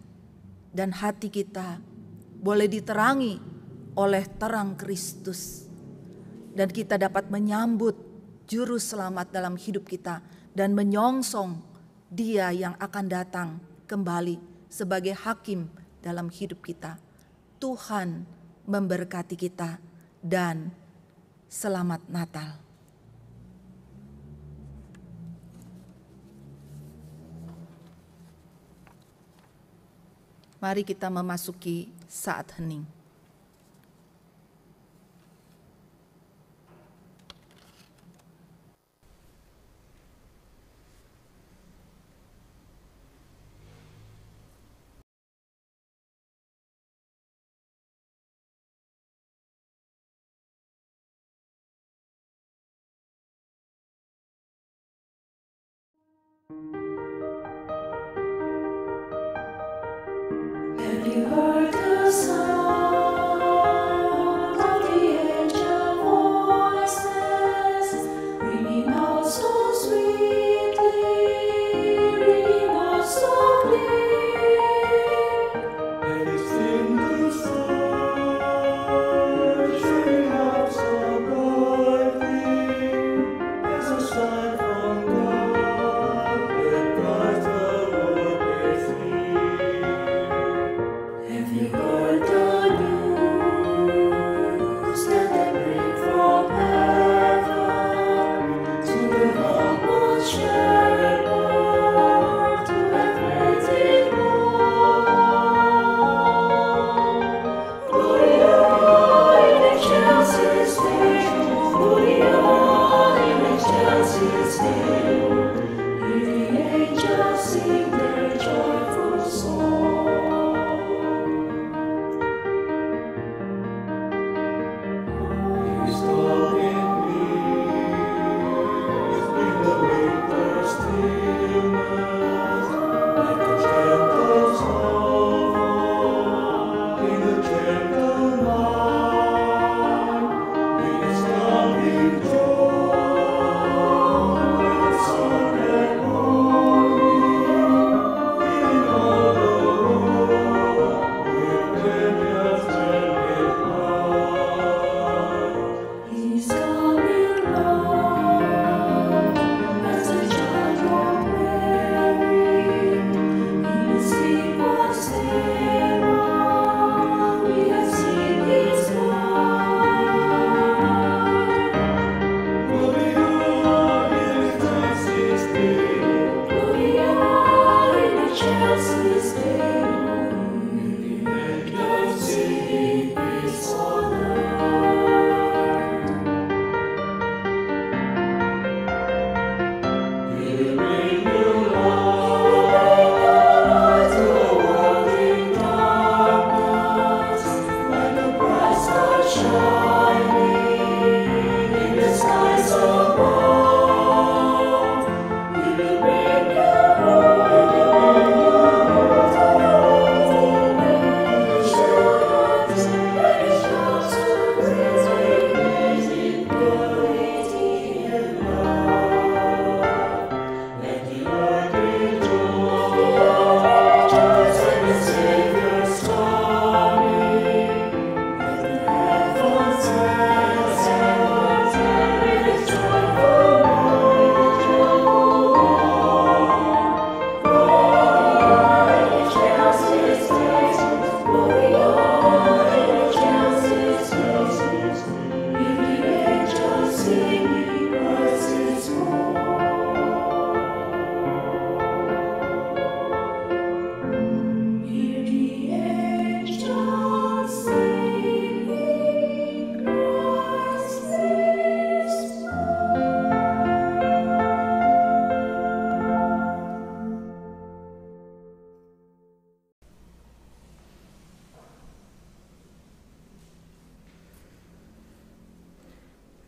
S5: Dan hati kita boleh diterangi oleh terang Kristus. Dan kita dapat menyambut juru selamat dalam hidup kita dan menyongsong Dia yang akan datang kembali sebagai hakim dalam hidup kita. Tuhan memberkati kita dan selamat Natal. Mari kita memasuki saat hening.
S6: Have you heard the sound of the angel voices ringing out so sweetly, ringing out so clear? And it's in the stars shining out so brightly as a sign from God that Christ the Lord is here. Have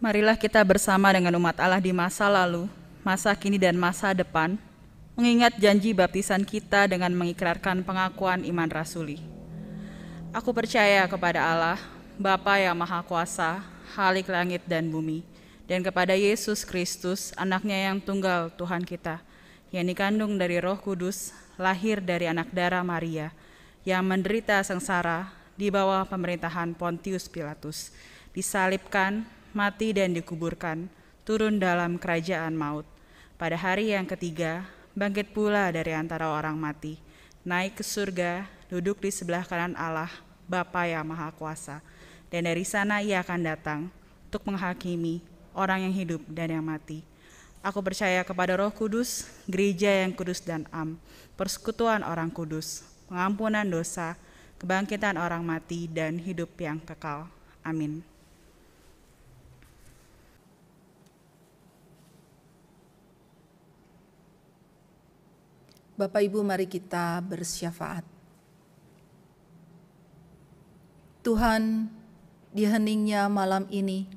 S2: Marilah kita bersama dengan umat Allah di masa lalu, masa kini dan masa depan, mengingat janji baptisan kita dengan mengikrarkan pengakuan iman rasuli. Aku percaya kepada Allah, Bapa yang Maha Kuasa, Khalik langit dan bumi, dan kepada Yesus Kristus, anaknya yang tunggal Tuhan kita, yang dikandung dari Roh Kudus, lahir dari anak darah Maria, yang menderita sengsara di bawah pemerintahan Pontius Pilatus, disalibkan, mati dan dikuburkan, turun dalam kerajaan maut. Pada hari yang ketiga, bangkit pula dari antara orang mati, naik ke surga, duduk di sebelah kanan Allah, Bapa yang Maha Kuasa. Dan dari sana ia akan datang untuk menghakimi orang yang hidup dan yang mati. Aku percaya kepada Roh Kudus, gereja yang kudus dan am, persekutuan orang kudus, pengampunan dosa, kebangkitan orang mati, dan hidup yang kekal. Amin.
S5: Bapak Ibu, mari kita bersyafaat. Tuhan, di heningnya malam ini,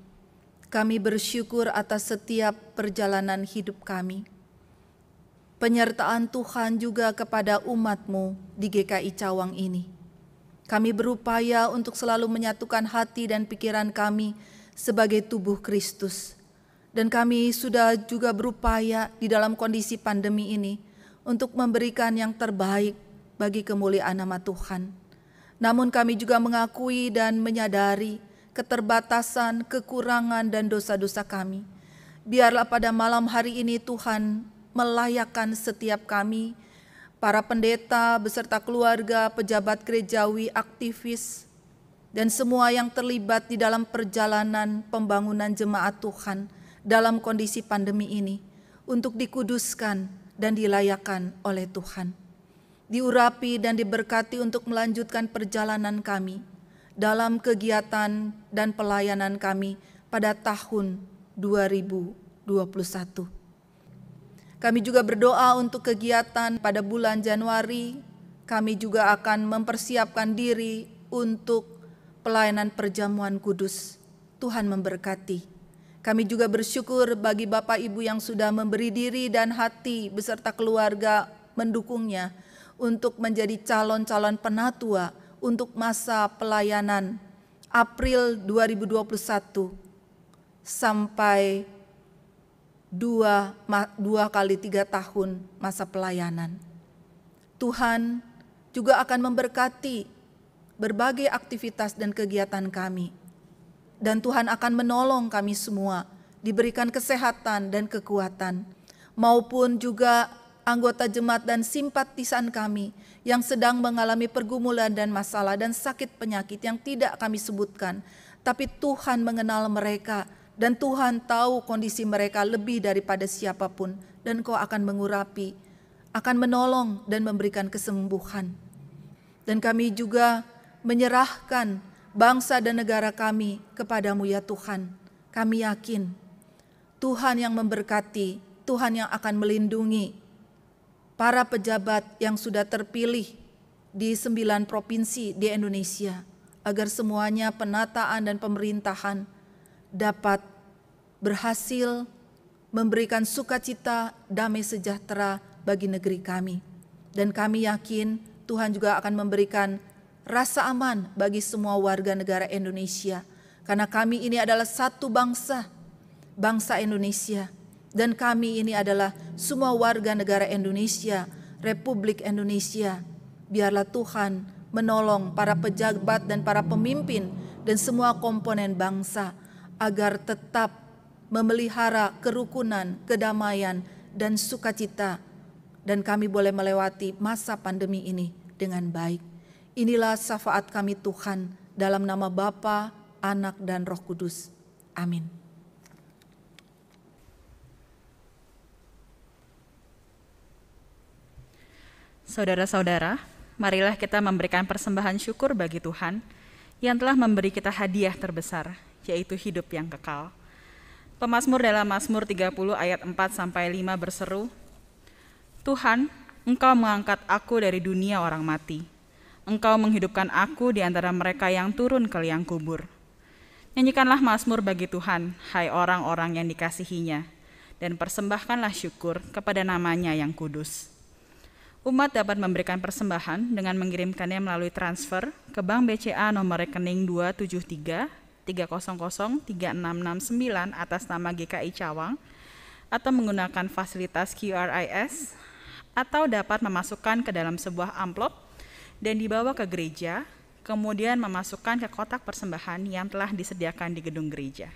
S5: kami bersyukur atas setiap perjalanan hidup kami. Penyertaan Tuhan juga kepada umat-Mu di GKI Cawang ini. Kami berupaya untuk selalu menyatukan hati dan pikiran kami sebagai tubuh Kristus. Dan kami sudah juga berupaya di dalam kondisi pandemi ini untuk memberikan yang terbaik bagi kemuliaan nama Tuhan. Namun kami juga mengakui dan menyadari keterbatasan, kekurangan, dan dosa-dosa kami. Biarlah pada malam hari ini Tuhan melayakkan setiap kami, para pendeta beserta keluarga, pejabat gerejawi, aktivis, dan semua yang terlibat di dalam perjalanan pembangunan jemaat Tuhan dalam kondisi pandemi ini untuk dikuduskan dan dilayakkan oleh Tuhan. Diurapi dan diberkati untuk melanjutkan perjalanan kami dalam kegiatan dan pelayanan kami pada tahun 2021. Kami juga berdoa untuk kegiatan pada bulan Januari. Kami juga akan mempersiapkan diri untuk pelayanan perjamuan kudus. Tuhan memberkati. Kami juga bersyukur bagi Bapak Ibu yang sudah memberi diri dan hati beserta keluarga mendukungnya untuk menjadi calon-calon penatua untuk masa pelayanan April 2021 sampai 2 kali 3 tahun masa pelayanan. Tuhan juga akan memberkati berbagai aktivitas dan kegiatan kami. Dan Tuhan akan menolong kami semua, diberikan kesehatan dan kekuatan, maupun juga anggota jemaat dan simpatisan kami yang sedang mengalami pergumulan dan masalah dan sakit penyakit yang tidak kami sebutkan. Tapi Tuhan mengenal mereka dan Tuhan tahu kondisi mereka lebih daripada siapapun. Dan Kau akan mengurapi, akan menolong dan memberikan kesembuhan. Dan kami juga menyerahkan bangsa dan negara kami kepadamu ya Tuhan. Kami yakin Tuhan yang memberkati, Tuhan yang akan melindungi para pejabat yang sudah terpilih di 9 provinsi di Indonesia, agar semuanya penataan dan pemerintahan dapat berhasil memberikan sukacita, damai sejahtera bagi negeri kami. Dan kami yakin Tuhan juga akan memberikan rasa aman bagi semua warga negara Indonesia. Karena kami ini adalah satu bangsa, bangsa Indonesia. Dan kami ini adalah semua warga negara Indonesia, Republik Indonesia. Biarlah Tuhan menolong para pejabat dan para pemimpin dan semua komponen bangsa agar tetap memelihara kerukunan, kedamaian, dan sukacita. Dan kami boleh melewati masa pandemi ini dengan baik. Inilah syafaat kami Tuhan, dalam nama Bapa, Anak, dan Roh Kudus. Amin.
S2: Saudara-saudara, marilah kita memberikan persembahan syukur bagi Tuhan yang telah memberi kita hadiah terbesar, yaitu hidup yang kekal. Pemazmur dalam Mazmur 30 ayat 4-5 berseru, Tuhan, Engkau mengangkat aku dari dunia orang mati. Engkau menghidupkan aku di antara mereka yang turun ke liang kubur. Nyanyikanlah mazmur bagi Tuhan, hai orang-orang yang dikasihinya, dan persembahkanlah syukur kepada namanya yang kudus. Umat dapat memberikan persembahan dengan mengirimkannya melalui transfer ke Bank BCA nomor rekening 273-300-3669 atas nama GKI Cawang, atau menggunakan fasilitas QRIS, atau dapat memasukkan ke dalam sebuah amplop dan dibawa ke gereja, kemudian memasukkan ke kotak persembahan yang telah disediakan di gedung gereja.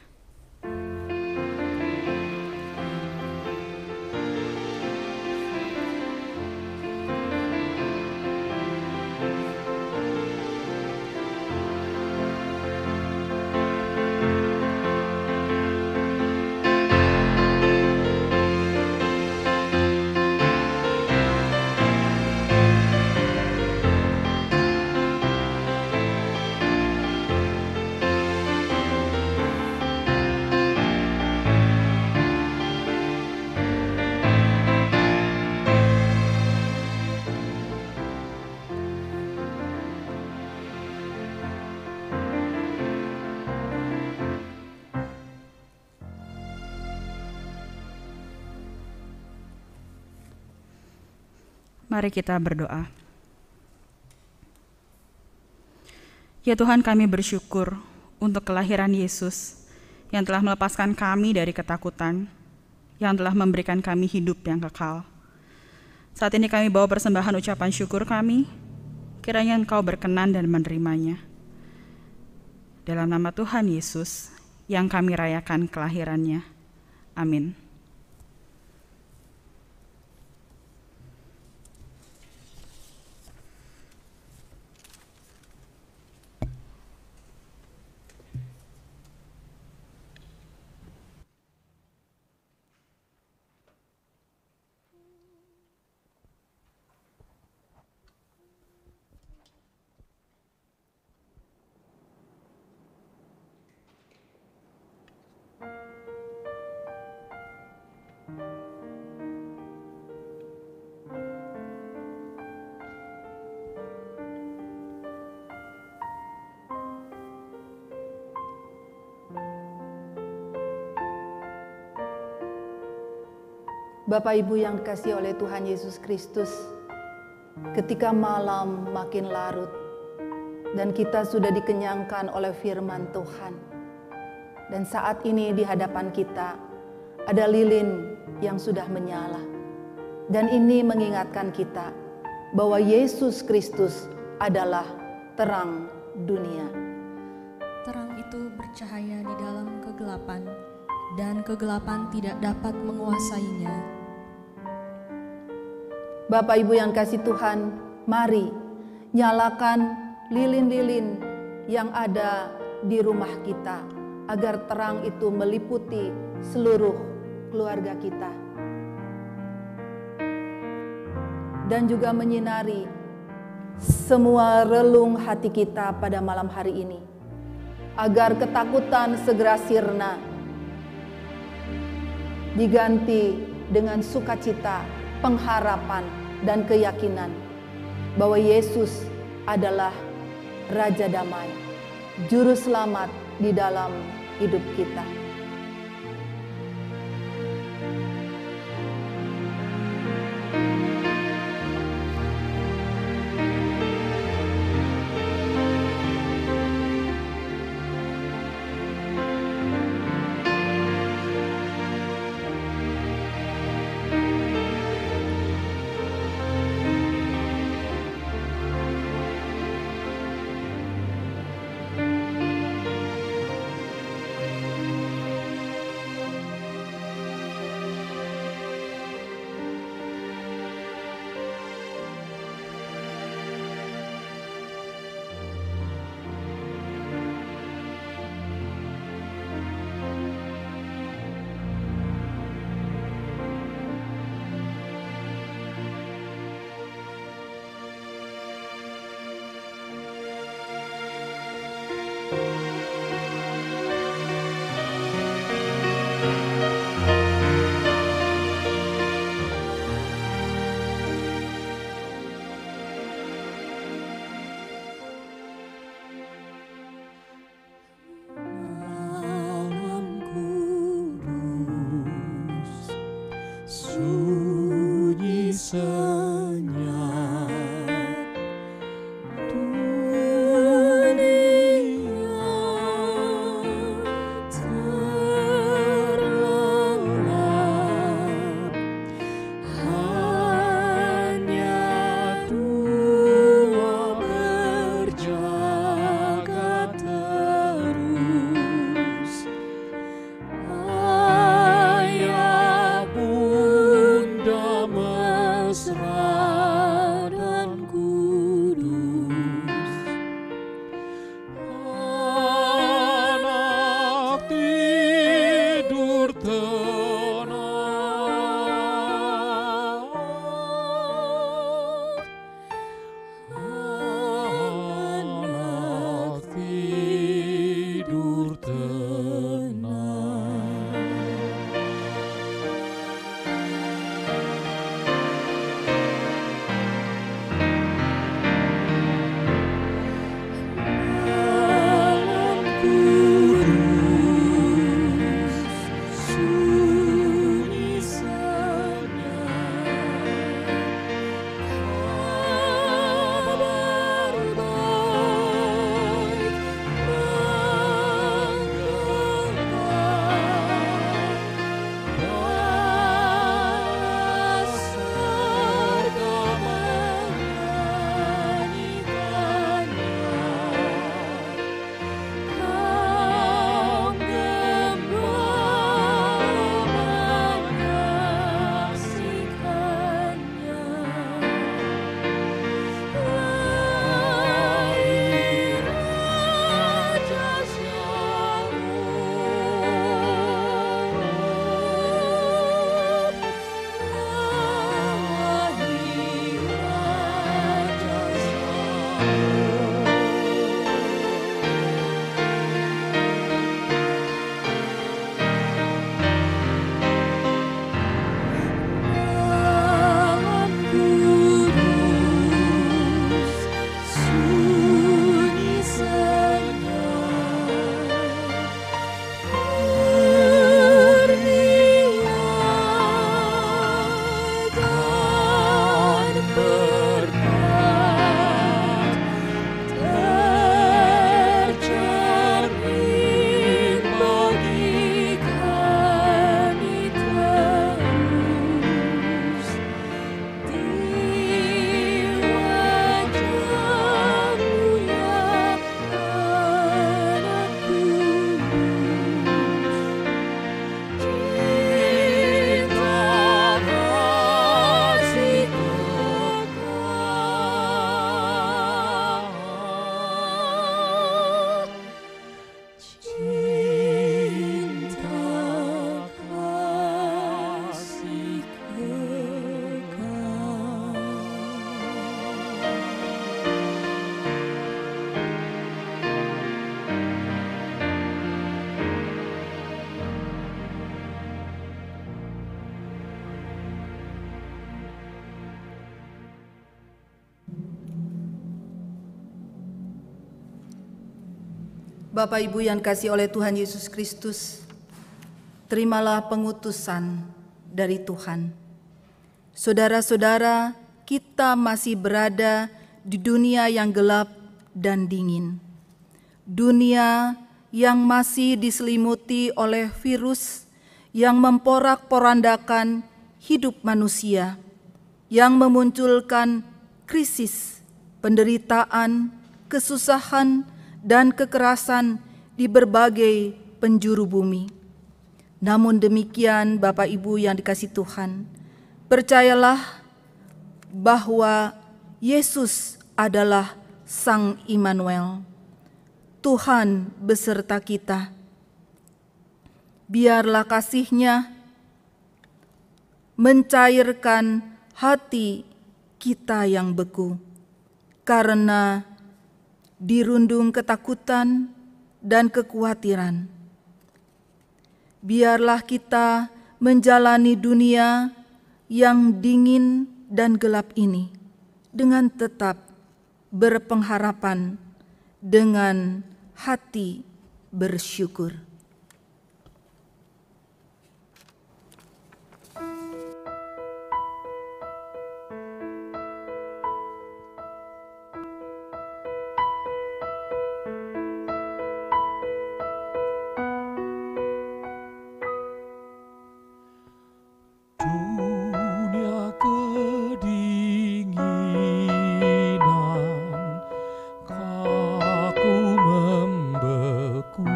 S2: Mari kita berdoa. Ya Tuhan, kami bersyukur untuk kelahiran Yesus yang telah melepaskan kami dari ketakutan, yang telah memberikan kami hidup yang kekal. Saat ini kami bawa persembahan ucapan syukur kami, kiranya Engkau berkenan dan menerimanya. Dalam nama Tuhan Yesus yang kami rayakan kelahirannya. Amin.
S5: Bapak Ibu yang dikasihi oleh Tuhan Yesus Kristus, ketika malam makin larut dan kita sudah dikenyangkan oleh firman Tuhan, dan saat ini di hadapan kita ada lilin yang sudah menyala, dan ini mengingatkan kita bahwa Yesus Kristus adalah terang dunia.
S7: Terang itu bercahaya di dalam kegelapan, dan kegelapan tidak dapat menguasainya.
S5: Bapak Ibu yang kasih Tuhan, mari nyalakan lilin-lilin yang ada di rumah kita, agar terang itu meliputi seluruh keluarga kita. Dan juga menyinari semua relung hati kita pada malam hari ini, agar ketakutan segera sirna, diganti dengan sukacita, pengharapan, dan keyakinan bahwa Yesus adalah Raja Damai, Juru Selamat di dalam hidup kita. Bapak Ibu yang kasih oleh Tuhan Yesus Kristus, terimalah pengutusan dari Tuhan. Saudara-saudara, kita masih berada di dunia yang gelap dan dingin. Dunia yang masih diselimuti oleh virus yang memporak-porandakan hidup manusia, yang memunculkan krisis, penderitaan, kesusahan, dan kekerasan di berbagai penjuru bumi. Namun demikian, Bapak Ibu yang dikasihi Tuhan, percayalah bahwa Yesus adalah Sang Immanuel, Tuhan beserta kita. Biarlah kasih-Nya mencairkan hati kita yang beku, karena dirundung ketakutan dan kekhawatiran. Biarlah kita menjalani dunia yang dingin dan gelap ini dengan tetap berpengharapan, dengan hati bersyukur.
S6: Dunia kedinginan, kaku membeku.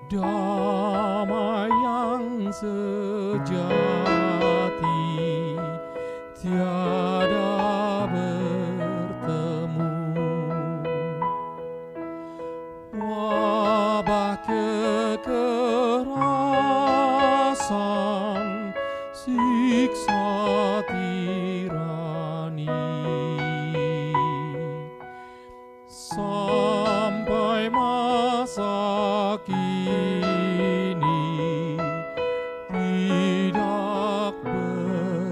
S6: Damai yang sejati tiada bertemu. Wabah kekerasan, siksa tirani, sampai masa kini tidak berhenti.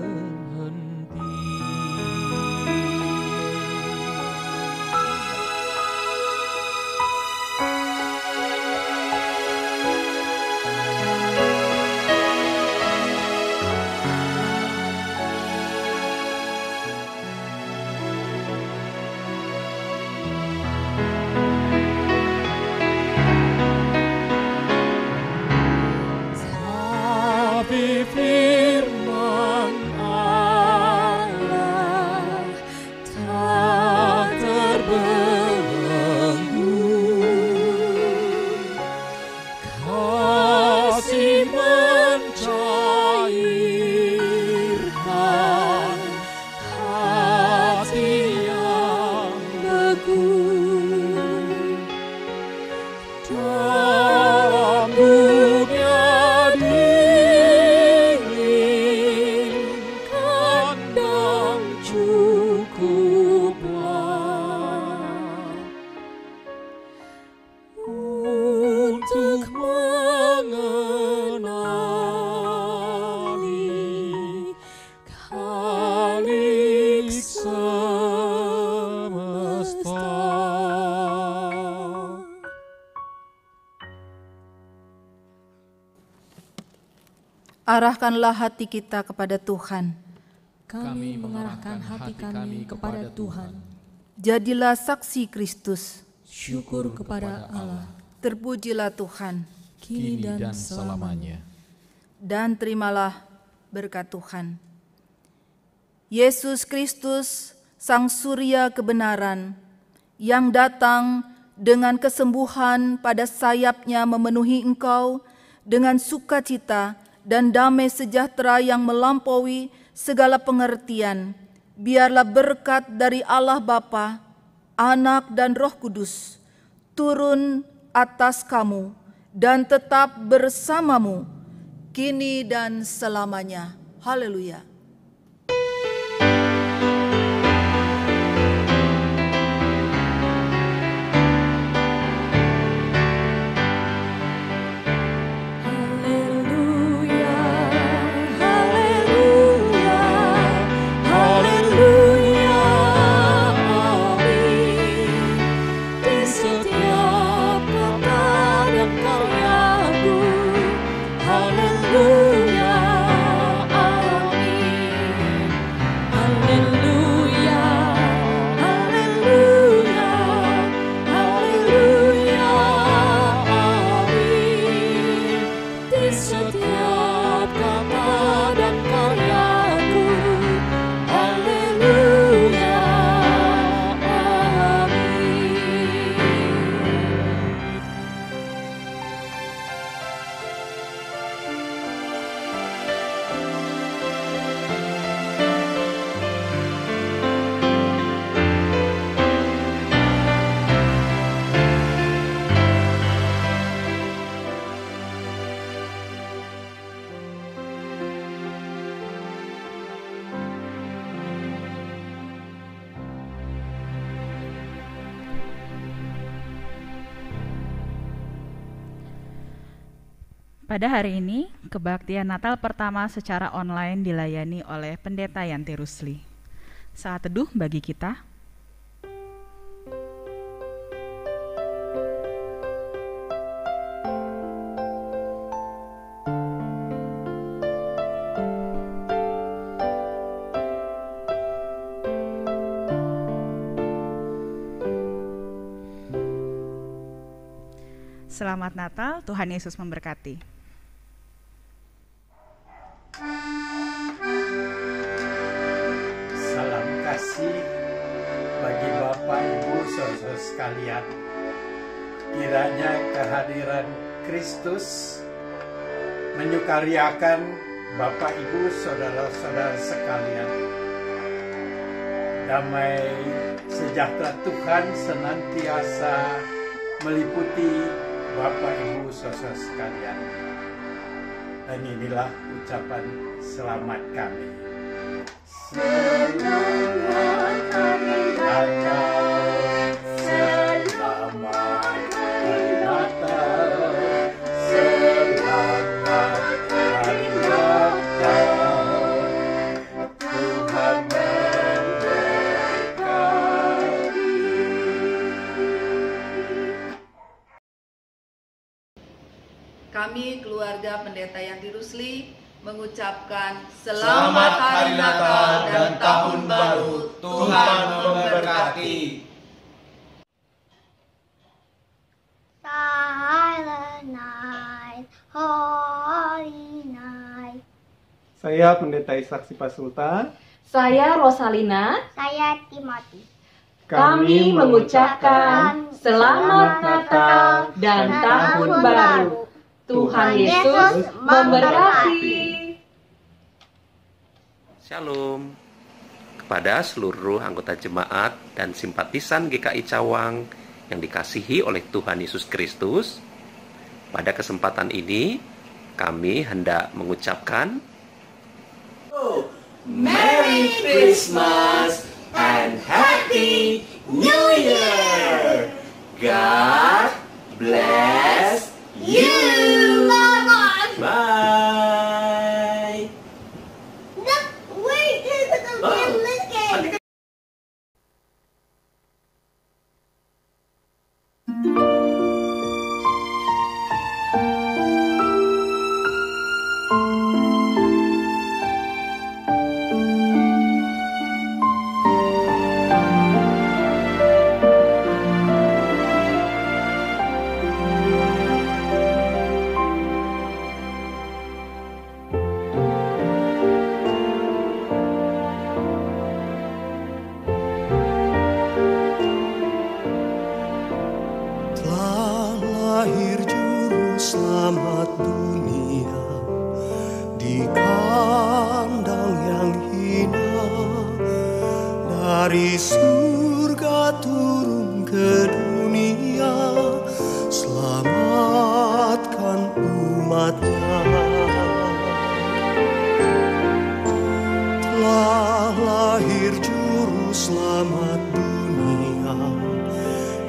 S6: Tapi firman Allah tak terbelenggu, kasih mencairkan hati yang beku. Dalam dunia dingin, kandang cukuplah untuk mengenali Khalik semesta.
S5: Arahkanlah hati kita kepada Tuhan.
S7: Kami mengarahkan hati kami kepada Tuhan.
S5: Jadilah saksi Kristus.
S7: Syukur kepada Allah,
S5: Terpujilah Tuhan,
S7: kini dan selamanya.
S5: dan terimalah berkat Tuhan. Yesus Kristus, Sang Surya kebenaran, yang datang dengan kesembuhan pada sayap-Nya memenuhi engkau dengan sukacita dan damai sejahtera yang melampaui segala pengertian. Biarlah berkat dari Allah Bapa, Anak dan Roh Kudus turun atas kamu dan tetap bersamamu kini dan selamanya. Haleluya.
S8: Haleluya, amin. Haleluya, haleluya, haleluya, amin. Di setiap kata dan karyaku, haleluya, amin.
S2: Pada hari ini, kebaktian Natal pertama secara online dilayani oleh Pendeta Yanti Rusli. Saat teduh bagi kita. Selamat Natal, Tuhan Yesus memberkati.
S9: Salam kasih bagi Bapak Ibu saudara sekalian. Kiranya kehadiran Kristus menyukariakan Bapak Ibu saudara-saudara sekalian. Damai sejahtera Tuhan senantiasa meliputi Bapak Ibu saudara sekalian. Dan inilah ucapan selamat kami. Selamat Hari Natal, selamat Hari Natal, selamat Hari Natal. Tuhan memberkati.
S5: Kami keluarga Pendeta Yanti Rusli mengucapkan
S6: Selamat Hari Natal dan Tahun Baru. Tuhan memberkati.
S10: Silent night, holy night.
S11: Saya Pendeta Ishak Sipasulta.
S12: Saya Rosalina.
S10: Saya Timothy.
S12: Kami mengucapkan Selamat Natal dan Tahun Baru. Tuhan Yesus memberkati.
S13: Shalom kepada seluruh anggota jemaat dan simpatisan GKI Cawang yang dikasihi oleh Tuhan Yesus Kristus. Pada kesempatan ini kami hendak mengucapkan
S6: Merry Christmas and Happy New Year. God bless you. Bye.
S10: No, wait, there's a game.
S6: Telah lahir juru selamat dunia di kandang yang hina, dari surga turun ke dunia, selamatkan umatnya. Telah lahir juru selamat dunia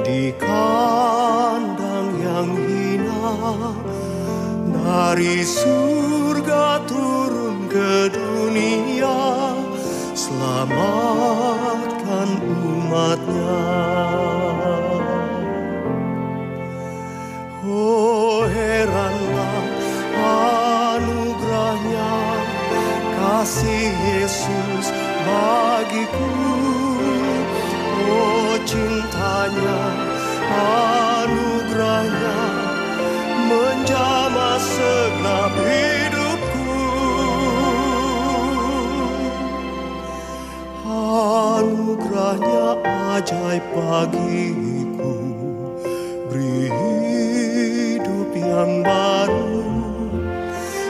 S6: di kandang yang hina, dari surga turun ke dunia, selamatkan umatnya. Oh heranlah kasih Yesus bagiku. Oh cintanya, anugerahnya menjamah segenap hidupku. Anugerahnya ajaib bagiku, beri hidup yang baru.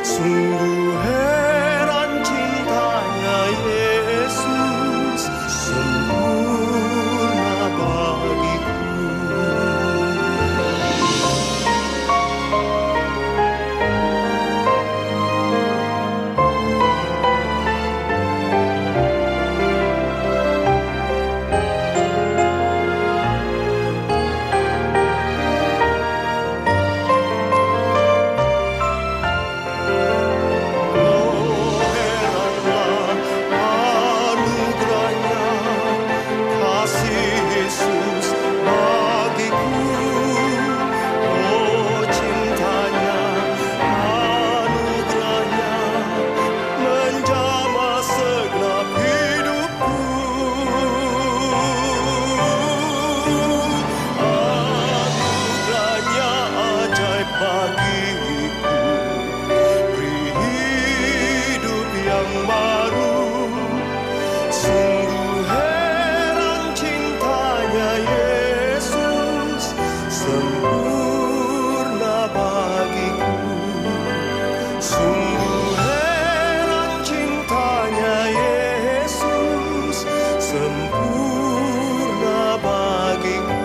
S6: Sungguh heran cintanya Yesus, sempurna bagiku.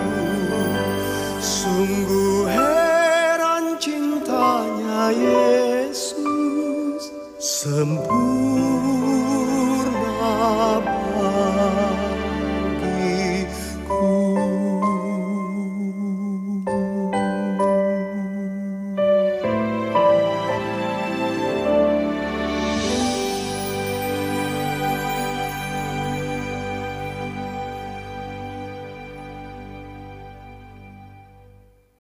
S6: Sungguh heran cintanya Yesus, sempurna